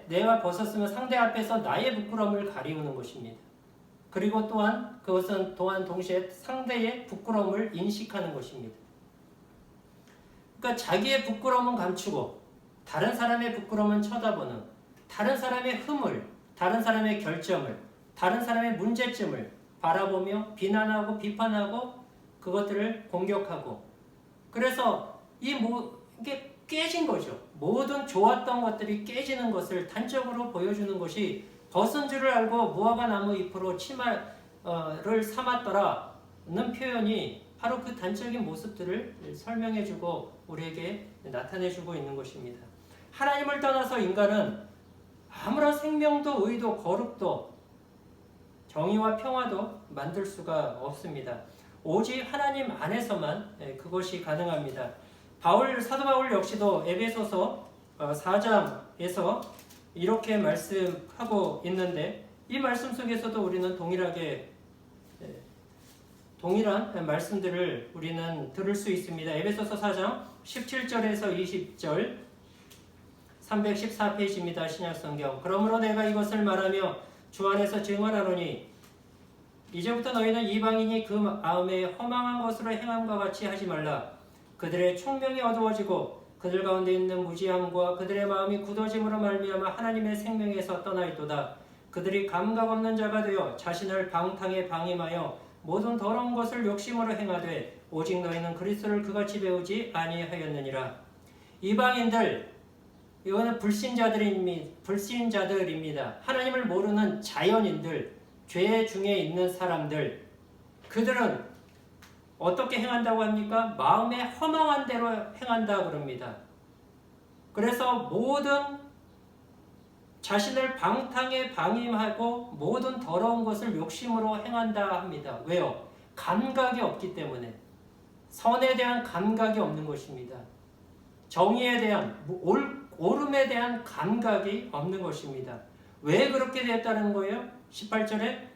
내가 벗었으면 상대 앞에서 나의 부끄러움을 가리우는 것입니다. 그리고 그것은 또한 동시에 상대의 부끄러움을 인식하는 것입니다. 그러니까 자기의 부끄러움은 감추고 다른 사람의 부끄러움은 쳐다보는, 다른 사람의 흠을, 다른 사람의 결점을, 다른 사람의 문제점을 바라보며 비난하고 비판하고 그것들을 공격하고, 그래서 이게 깨진 거죠. 모든 좋았던 것들이 깨지는 것을 단적으로 보여주는 것이 벗은 줄을 알고 무화과 나무 잎으로 치마를 삼았더라는 표현이 바로 그 단적인 모습들을 설명해주고 우리에게 나타내주고 있는 것입니다. 하나님을 떠나서 인간은 아무런 생명도 의도 거룩도 정의와 평화도 만들 수가 없습니다. 오직 하나님 안에서만 그것이 가능합니다. 사도 바울 역시도 에베소서 4장에서 이렇게 말씀하고 있는데, 이 말씀 속에서도 우리는 동일한 말씀들을 우리는 들을 수 있습니다. 에베소서 4장 17절에서 20절 314페이지입니다. 신약성경. 그러므로 내가 이것을 말하며 주 안에서 증언하노니 이제부터 너희는 이방인이 그 마음에 허망한 것으로 행함과 같이 하지 말라. 그들의 총명이 어두워지고 그들 가운데 있는 무지함과 그들의 마음이 굳어짐으로 말미암아 하나님의 생명에서 떠나 있도다. 그들이 감각 없는 자가 되어 자신을 방탕에 방임하여 모든 더러운 것을 욕심으로 행하되 오직 너희는 그리스도를 그같이 배우지 아니하였느니라. 이방인들, 이거는 불신자들입니다. 하나님을 모르는 자연인들, 죄 중에 있는 사람들, 그들은 어떻게 행한다고 합니까? 마음에 허망한 대로 행한다 그럽니다. 그래서 모든 자신을 방탕에 방임하고 모든 더러운 것을 욕심으로 행한다 합니다. 왜요? 감각이 없기 때문에. 선에 대한 감각이 없는 것입니다. 정의에 대한, 옳음에 대한 감각이 없는 것입니다. 왜 그렇게 됐다는 거예요? 18절에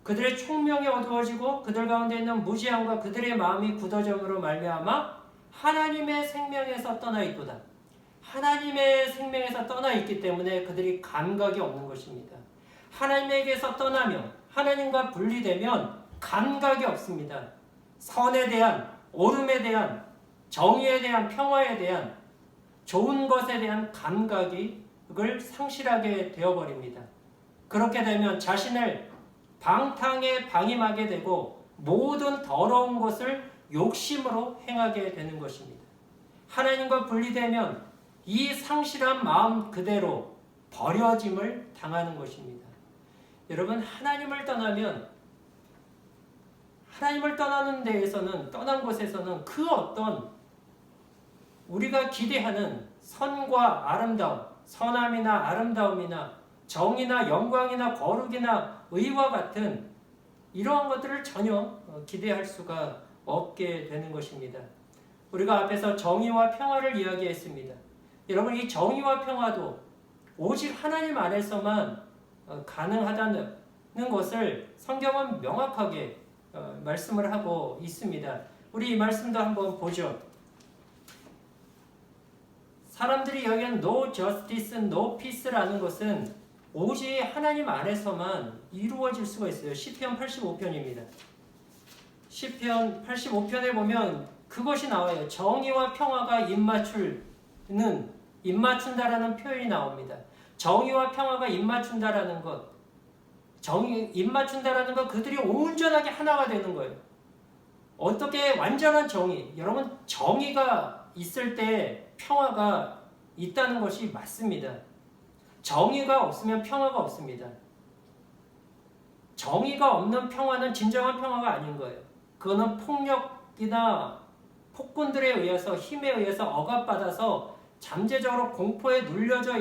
그들의 총명이 어두워지고 그들 가운데 있는 무지함과 그들의 마음이 굳어짐으로 말미암아 하나님의 생명에서 떠나 있도다. 하나님의 생명에서 떠나 있기 때문에 그들이 감각이 없는 것입니다. 하나님에게서 떠나면, 하나님과 분리되면 감각이 없습니다. 선에 대한, 옳음에 대한, 정의에 대한, 평화에 대한, 좋은 것에 대한 감각을 상실하게 되어버립니다. 그렇게 되면 자신을 방탕에 방임하게 되고 모든 더러운 것을 욕심으로 행하게 되는 것입니다. 하나님과 분리되면 이 상실한 마음 그대로 버려짐을 당하는 것입니다. 여러분, 하나님을 떠나는 데에서는, 떠난 곳에서는 그 어떤 우리가 기대하는 선과 아름다움, 선함이나 아름다움이나 정의나 영광이나 거룩이나 의와 같은 이러한 것들을 전혀 기대할 수가 없게 되는 것입니다. 우리가 앞에서 정의와 평화를 이야기했습니다. 여러분, 이 정의와 평화도 오직 하나님 안에서만 가능하다는 것을 성경은 명확하게 말씀을 하고 있습니다. 우리 이 말씀도 한번 보죠. 사람들이 여기는 no justice, no peace라는 것은 오직 하나님 안에서만 이루어질 수가 있어요. 시편 85편입니다. 시편 85편에 보면 그것이 나와요. 정의와 평화가 입맞춘다라는 표현이 나옵니다. 정의와 평화가 입맞춘다라는 것, 입맞춘다라는 것, 그들이 온전하게 하나가 되는 거예요. 어떻게 완전한 정의? 여러분, 정의가 있을 때 평화가 있다는 것이 맞습니다. 정의가 없으면 평화가 없습니다. 정의가 없는 평화는 진정한 평화가 아닌 거예요. 그거는 폭력이나 폭군들에 의해서, 힘에 의해서 억압받아서 잠재적으로 공포에 눌려져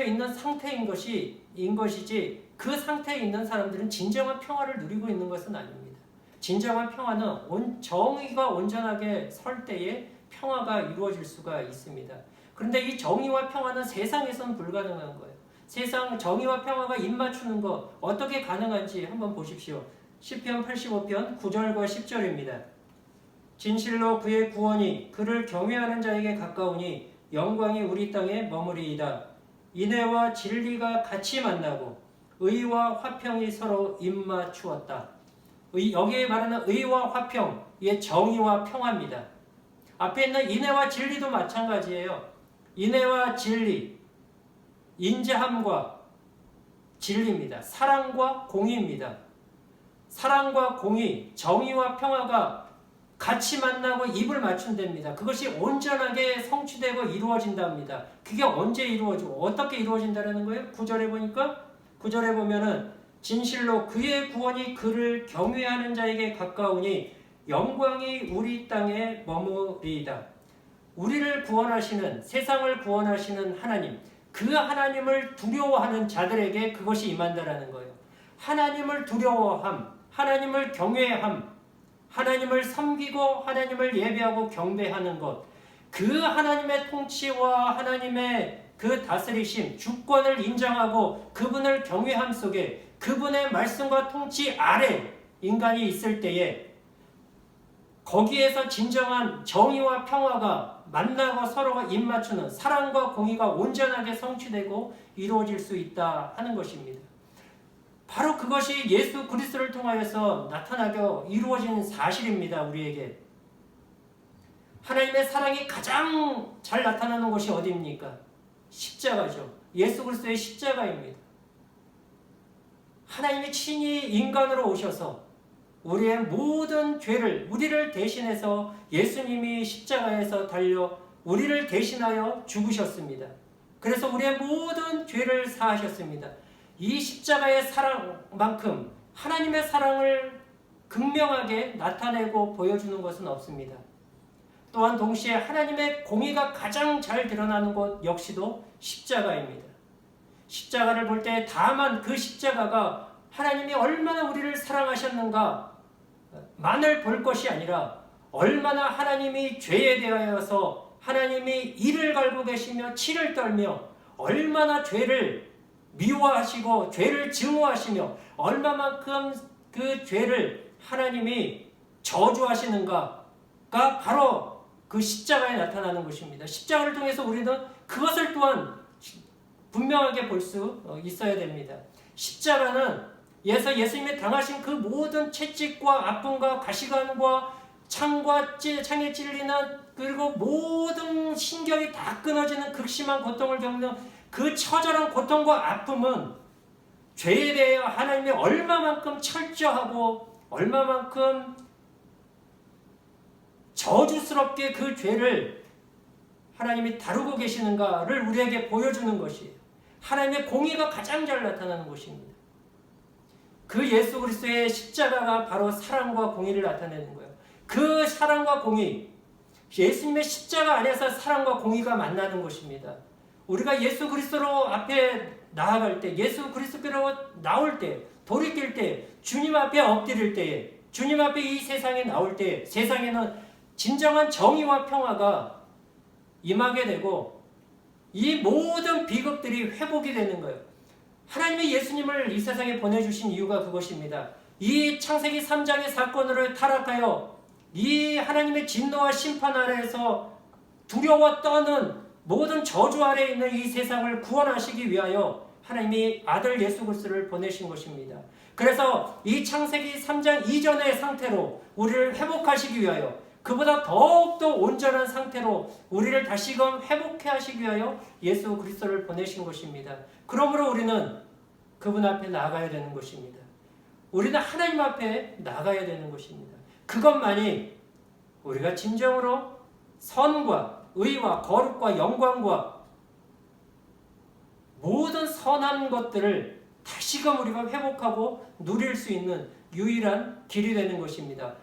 있는 상태인 것이지, 그 상태에 있는 사람들은 진정한 평화를 누리고 있는 것은 아닙니다. 진정한 평화는 정의가 온전하게 설 때에 평화가 이루어질 수가 있습니다. 그런데 이 정의와 평화는 세상에서는 불가능한 거예요. 세상 정의와 평화가 입맞추는 것 어떻게 가능한지 한번 보십시오. 시편 85편 9절과 10절입니다. 진실로 그의 구원이 그를 경외하는 자에게 가까우니 영광이 우리 땅에 머무리이다. 인애와 진리가 같이 만나고 의와 화평이 서로 입맞추었다. 여기에 말하는 의와 화평, 이게 정의와 평화입니다. 앞에 있는 인애와 진리도 마찬가지예요. 인애와 진리, 인자함과 진리입니다. 사랑과 공의입니다. 사랑과 공의, 정의와 평화가 같이 만나고 입을 맞춘답니다. 그것이 온전하게 성취되고 이루어진답니다. 그게 언제 이루어지고 어떻게 이루어진다는 거예요? 9절에 보면은 진실로 그의 구원이 그를 경외하는 자에게 가까우니 영광이 우리 땅에 머무리이다. 우리를 구원하시는, 세상을 구원하시는 하나님, 그 하나님을 두려워하는 자들에게 그것이 임한다라는 거예요. 하나님을 두려워함, 하나님을 경외함, 하나님을 섬기고 하나님을 예배하고 경배하는 것, 그 하나님의 통치와 하나님의 그 다스리심, 주권을 인정하고 그분을 경외함 속에 그분의 말씀과 통치 아래 인간이 있을 때에 거기에서 진정한 정의와 평화가 만나고 서로가 입맞추는 사랑과 공의가 온전하게 성취되고 이루어질 수 있다 하는 것입니다. 바로 그것이 예수 그리스도를 통하여서 나타나게 이루어진 사실입니다. 우리에게 하나님의 사랑이 가장 잘 나타나는 곳이 어디입니까? 십자가죠. 예수 그리스도의 십자가입니다. 하나님이 친히 인간으로 오셔서 우리의 모든 죄를, 우리를 대신해서 예수님이 십자가에서 달려 우리를 대신하여 죽으셨습니다. 그래서 우리의 모든 죄를 사하셨습니다. 이 십자가의 사랑만큼 하나님의 사랑을 극명하게 나타내고 보여주는 것은 없습니다. 또한 동시에 하나님의 공의가 가장 잘 드러나는 곳 역시도 십자가입니다. 십자가를 볼 때 다만 그 십자가가 하나님이 얼마나 우리를 사랑하셨는가 만을 볼 것이 아니라 얼마나 하나님이 죄에 대하여서 하나님이 이를 갈고 계시며 치를 떨며 얼마나 죄를 미워하시고 죄를 증오하시며 얼마만큼 그 죄를 하나님이 저주하시는가가 바로 그 십자가에 나타나는 것입니다. 십자가를 통해서 우리는 그것을 또한 분명하게 볼 수 있어야 됩니다. 십자가는 예수님이 당하신 그 모든 채찍과 아픔과 가시관과 창에 찔리는 그리고 모든 신경이 다 끊어지는 극심한 고통을 겪는 그 처절한 고통과 아픔은 죄에 대해 하나님이 얼마만큼 철저하고 얼마만큼 저주스럽게 그 죄를 하나님이 다루고 계시는가를 우리에게 보여주는 것이에요. 하나님의 공의가 가장 잘 나타나는 것입니다. 그 예수 그리스도의 십자가가 바로 사랑과 공의를 나타내는 거예요. 그 사랑과 공의, 예수님의 십자가 안에서 사랑과 공의가 만나는 것입니다. 우리가 예수 그리스도로 앞에 나아갈 때, 예수 그리스도로 나올 때, 돌이킬 때, 주님 앞에 엎드릴 때에, 주님 앞에 이 세상에 나올 때, 세상에는 진정한 정의와 평화가 임하게 되고 이 모든 비극들이 회복이 되는 거예요. 하나님이 예수님을 이 세상에 보내주신 이유가 그것입니다. 이 창세기 3장의 사건으로 타락하여 이 하나님의 진노와 심판 아래에서 두려워 떠는 모든 저주 아래에 있는 이 세상을 구원하시기 위하여 하나님이 아들 예수 그리스도를 보내신 것입니다. 그래서 이 창세기 3장 이전의 상태로 우리를 회복하시기 위하여, 그보다 더욱더 온전한 상태로 우리를 다시금 회복해 하시기 위하여 예수 그리스도를 보내신 것입니다. 그러므로 우리는 그분 앞에 나가야 되는 것입니다. 우리는 하나님 앞에 나가야 되는 것입니다. 그것만이 우리가 진정으로 선과 의와 거룩과 영광과 모든 선한 것들을 다시금 우리가 회복하고 누릴 수 있는 유일한 길이 되는 것입니다.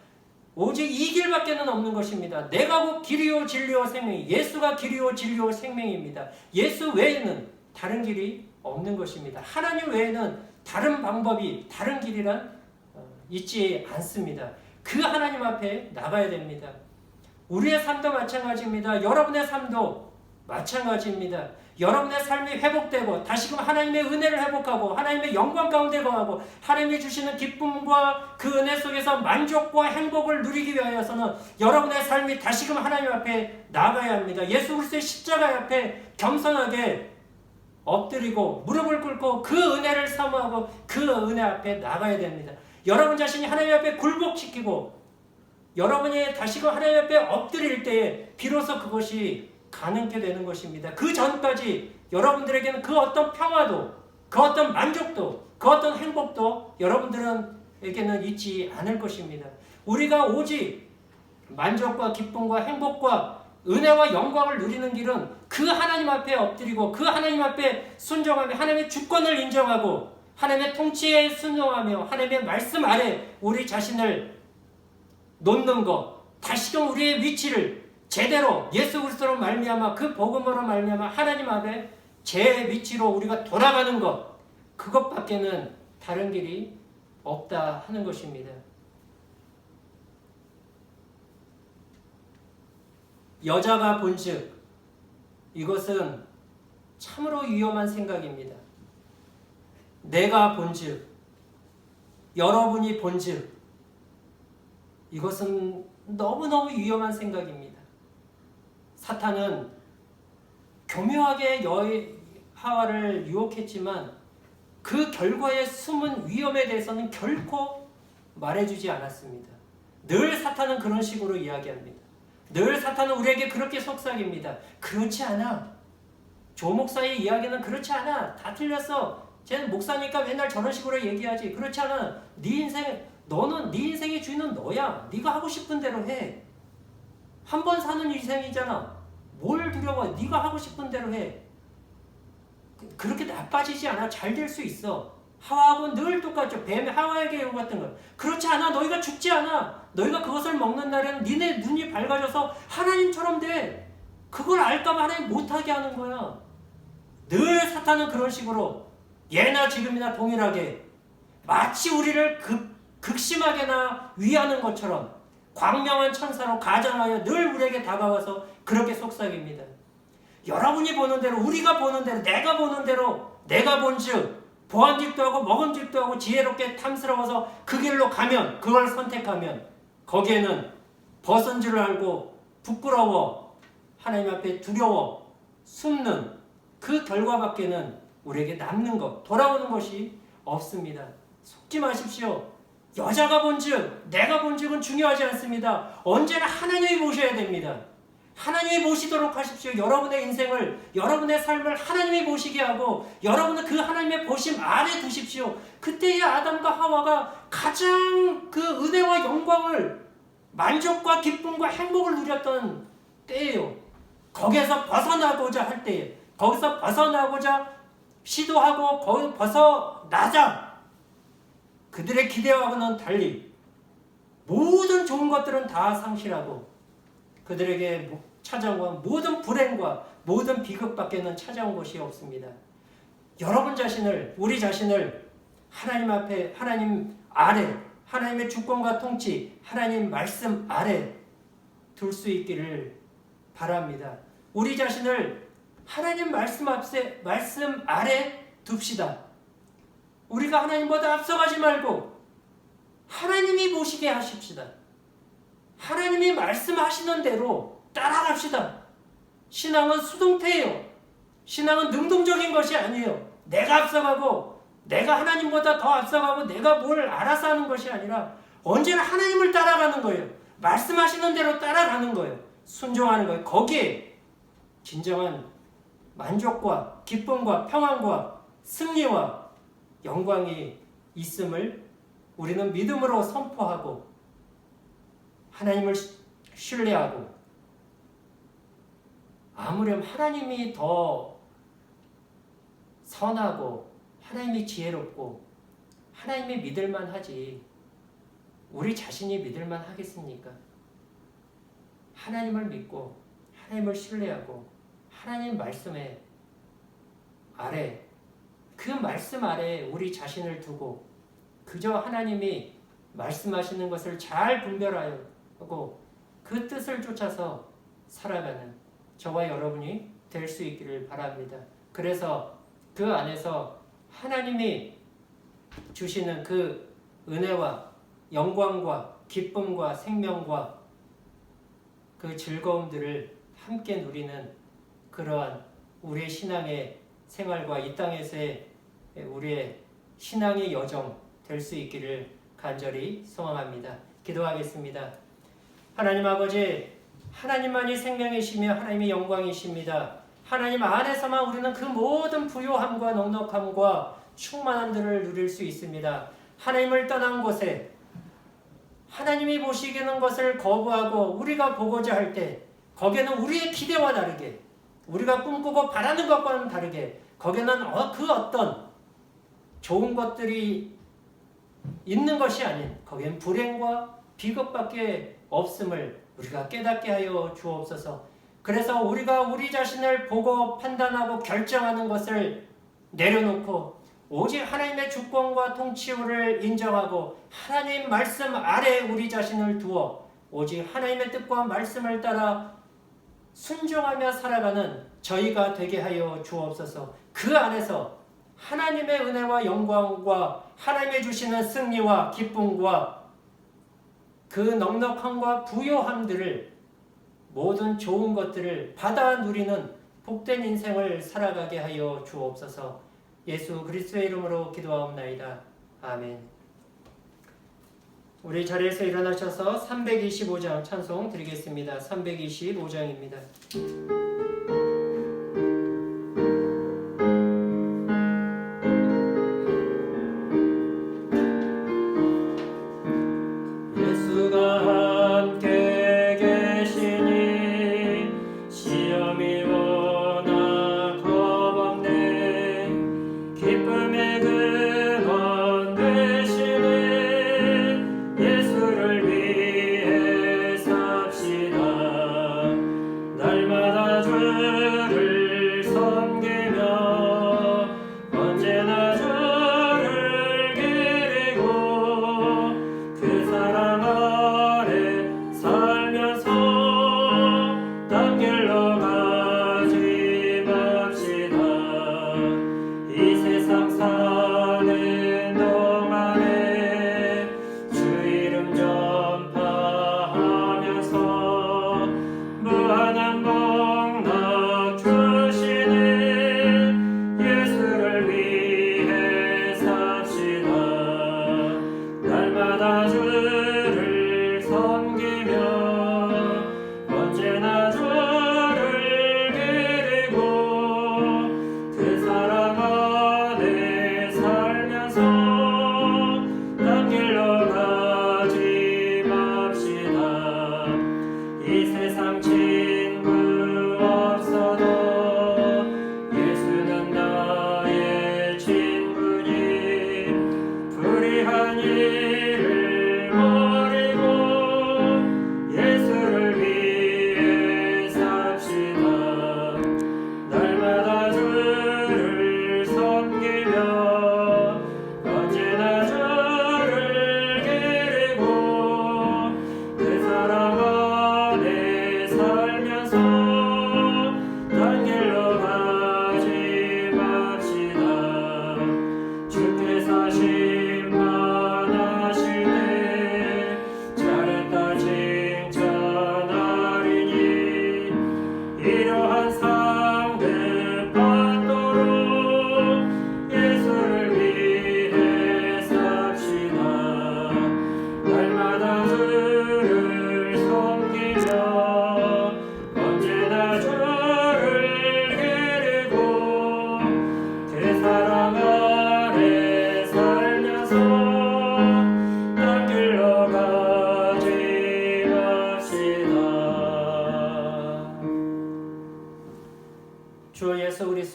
오직 이 길밖에는 없는 것입니다. 내가 곧 길이요 진리요 생명이, 예수가 길이요 진리요 생명입니다. 예수 외에는 다른 길이 없는 것입니다. 하나님 외에는 다른 방법이, 다른 길이란 있지 않습니다. 그 하나님 앞에 나가야 됩니다. 우리의 삶도 마찬가지입니다. 여러분의 삶도 마찬가지입니다. 여러분의 삶이 회복되고 다시금 하나님의 은혜를 회복하고 하나님의 영광 가운데 거하고 하나님이 주시는 기쁨과 그 은혜 속에서 만족과 행복을 누리기 위하여서는 여러분의 삶이 다시금 하나님 앞에 나가야 합니다. 예수 그리스도의 십자가 앞에 겸손하게 엎드리고 무릎을 꿇고 그 은혜를 사모하고 그 은혜 앞에 나가야 됩니다. 여러분 자신이 하나님 앞에 굴복시키고 여러분이 다시금 하나님 앞에 엎드릴 때에 비로소 그것이 가능케 되는 것입니다. 그 전까지 여러분들에게는 그 어떤 평화도, 그 어떤 만족도, 그 어떤 행복도 여러분들에게는 있지 않을 것입니다. 우리가 오직 만족과 기쁨과 행복과 은혜와 영광을 누리는 길은 그 하나님 앞에 엎드리고 그 하나님 앞에 순종하며 하나님의 주권을 인정하고 하나님의 통치에 순종하며 하나님의 말씀 아래 우리 자신을 놓는 것, 다시금 우리의 위치를 제대로 예수 그리스도로 말미암아 그 복음으로 말미암아 하나님 앞에 제 위치로 우리가 돌아가는 것, 그것밖에는 다른 길이 없다 하는 것입니다. 여자가 본즉, 이것은 참으로 위험한 생각입니다. 내가 본즉, 여러분이 본즉, 이것은 너무너무 위험한 생각입니다. 사탄은 교묘하게 하와를 유혹했지만 그 결과의 숨은 위험에 대해서는 결코 말해주지 않았습니다. 늘 사탄은 그런 식으로 이야기합니다. 늘 사탄은 우리에게 그렇게 속삭입니다. 그렇지 않아. 조 목사의 이야기는 그렇지 않아. 다 틀렸어. 쟤는 목사니까 맨날 저런 식으로 얘기하지. 그렇지 않아. 네 인생, 너는 네 인생의 주인은 너야. 네가 하고 싶은 대로 해. 한 번 사는 인생이잖아. 뭘 두려워? 네가 하고 싶은 대로 해. 그렇게 나빠지지 않아. 잘 될 수 있어. 하와하고 늘 똑같죠. 뱀의 하와에게 요구했던 것. 그렇지 않아. 너희가 죽지 않아. 너희가 그것을 먹는 날에는 니네 눈이 밝아져서 하나님처럼 돼. 그걸 알까봐 하나님 못하게 하는 거야. 늘 사탄은 그런 식으로 예나 지금이나 동일하게 마치 우리를 극심하게나 위하는 것처럼 광명한 천사로 가장하여 늘 우리에게 다가와서 그렇게 속삭입니다. 여러분이 보는 대로, 우리가 보는 대로, 내가 보는 대로, 내가 본즉 보안직도 하고 먹음직도 하고 지혜롭게 탐스러워서 그 길로 가면, 그걸 선택하면 거기에는 벗은 줄 알고 부끄러워 하나님 앞에 두려워 숨는 그 결과밖에는 우리에게 남는 것, 돌아오는 것이 없습니다. 속지 마십시오. 여자가 본즉, 내가 본즉은 중요하지 않습니다. 언제나 하나님이 보셔야 됩니다. 하나님이 보시도록 하십시오. 여러분의 인생을, 여러분의 삶을 하나님이 보시게 하고 여러분은 그 하나님의 보심 아래 두십시오. 그때의 아담과 하와가 가장 그 은혜와 영광을, 만족과 기쁨과 행복을 누렸던 때예요. 거기에서 벗어나고자 할 때에, 거기서 벗어나고자 시도하고 거기 벗어나자 그들의 기대와는 달리 모든 좋은 것들은 다 상실하고 그들에게 찾아온 건 모든 불행과 모든 비극밖에는 찾아온 것이 없습니다. 여러분 자신을, 우리 자신을 하나님 앞에, 하나님 아래, 하나님의 주권과 통치, 하나님 말씀 아래 둘 수 있기를 바랍니다. 우리 자신을 하나님 말씀 아래 둡시다. 우리가 하나님보다 앞서가지 말고 하나님이 보시게 하십시다. 하나님이 말씀하시는 대로 따라갑시다. 신앙은 수동태예요. 신앙은 능동적인 것이 아니에요. 내가 앞서가고 내가 하나님보다 더 앞서가고 내가 뭘 알아서 하는 것이 아니라 언제나 하나님을 따라가는 거예요. 말씀하시는 대로 따라가는 거예요. 순종하는 거예요. 거기에 진정한 만족과 기쁨과 평안과 승리와 영광이 있음을 우리는 믿음으로 선포하고 하나님을 신뢰하고, 아무렴 하나님이 더 선하고 하나님이 지혜롭고 하나님이 믿을만 하지 우리 자신이 믿을만 하겠습니까? 하나님을 믿고 하나님을 신뢰하고 하나님 말씀에 아래, 그 말씀 아래 우리 자신을 두고 그저 하나님이 말씀하시는 것을 잘 분별하고 그 뜻을 쫓아서 살아가는 저와 여러분이 될 수 있기를 바랍니다. 그래서 그 안에서 하나님이 주시는 그 은혜와 영광과 기쁨과 생명과 그 즐거움들을 함께 누리는 그러한 우리의 신앙의 생활과 이 땅에서의 우리의 신앙의 여정 될 수 있기를 간절히 소망합니다. 기도하겠습니다. 하나님 아버지, 하나님만이 생명이시며 하나님이 영광이십니다. 하나님 안에서만 우리는 그 모든 부요함과 넉넉함과 충만함들을 누릴 수 있습니다. 하나님을 떠난 곳에 하나님이 보시기는 것을 거부하고 우리가 보고자 할 때 거기에는 우리의 기대와 다르게, 우리가 꿈꾸고 바라는 것과는 다르게 거기에는 그 어떤 좋은 것들이 있는 것이 아닌 거기엔 불행과 비극밖에 없음을 우리가 깨닫게 하여 주옵소서. 그래서 우리가 우리 자신을 보고 판단하고 결정하는 것을 내려놓고 오직 하나님의 주권과 통치를 인정하고 하나님 말씀 아래 우리 자신을 두어 오직 하나님의 뜻과 말씀을 따라 순종하며 살아가는 저희가 되게 하여 주옵소서. 그 안에서 하나님의 은혜와 영광과 하나님의 주시는 승리와 기쁨과 그 넉넉함과 부요함들을, 모든 좋은 것들을 받아 누리는 복된 인생을 살아가게 하여 주옵소서. 예수 그리스도의 이름으로 기도하옵나이다. 아멘. 우리 자리에서 일어나셔서 325장 찬송 드리겠습니다. 325장입니다. 무한한 복락 주시네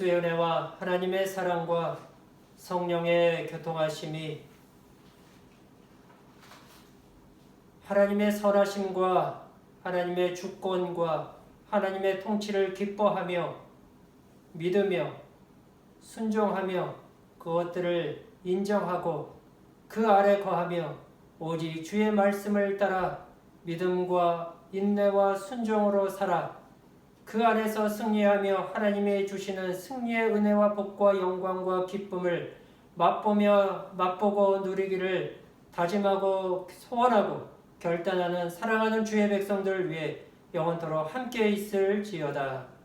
그리스도의 은혜와 하나님의 사랑과 성령의 교통하심이 하나님의 선하심과 하나님의 주권과 하나님의 통치를 기뻐하며 믿으며 순종하며 그것들을 인정하고 그 아래 거하며 오직 주의 말씀을 따라 믿음과 인내와 순종으로 살아 그 안에서 승리하며 하나님의 주시는 승리의 은혜와 복과 영광과 기쁨을 맛보고 누리기를 다짐하고 소원하고 결단하는 사랑하는 주의 백성들을 위해 영원토록 함께 있을지어다.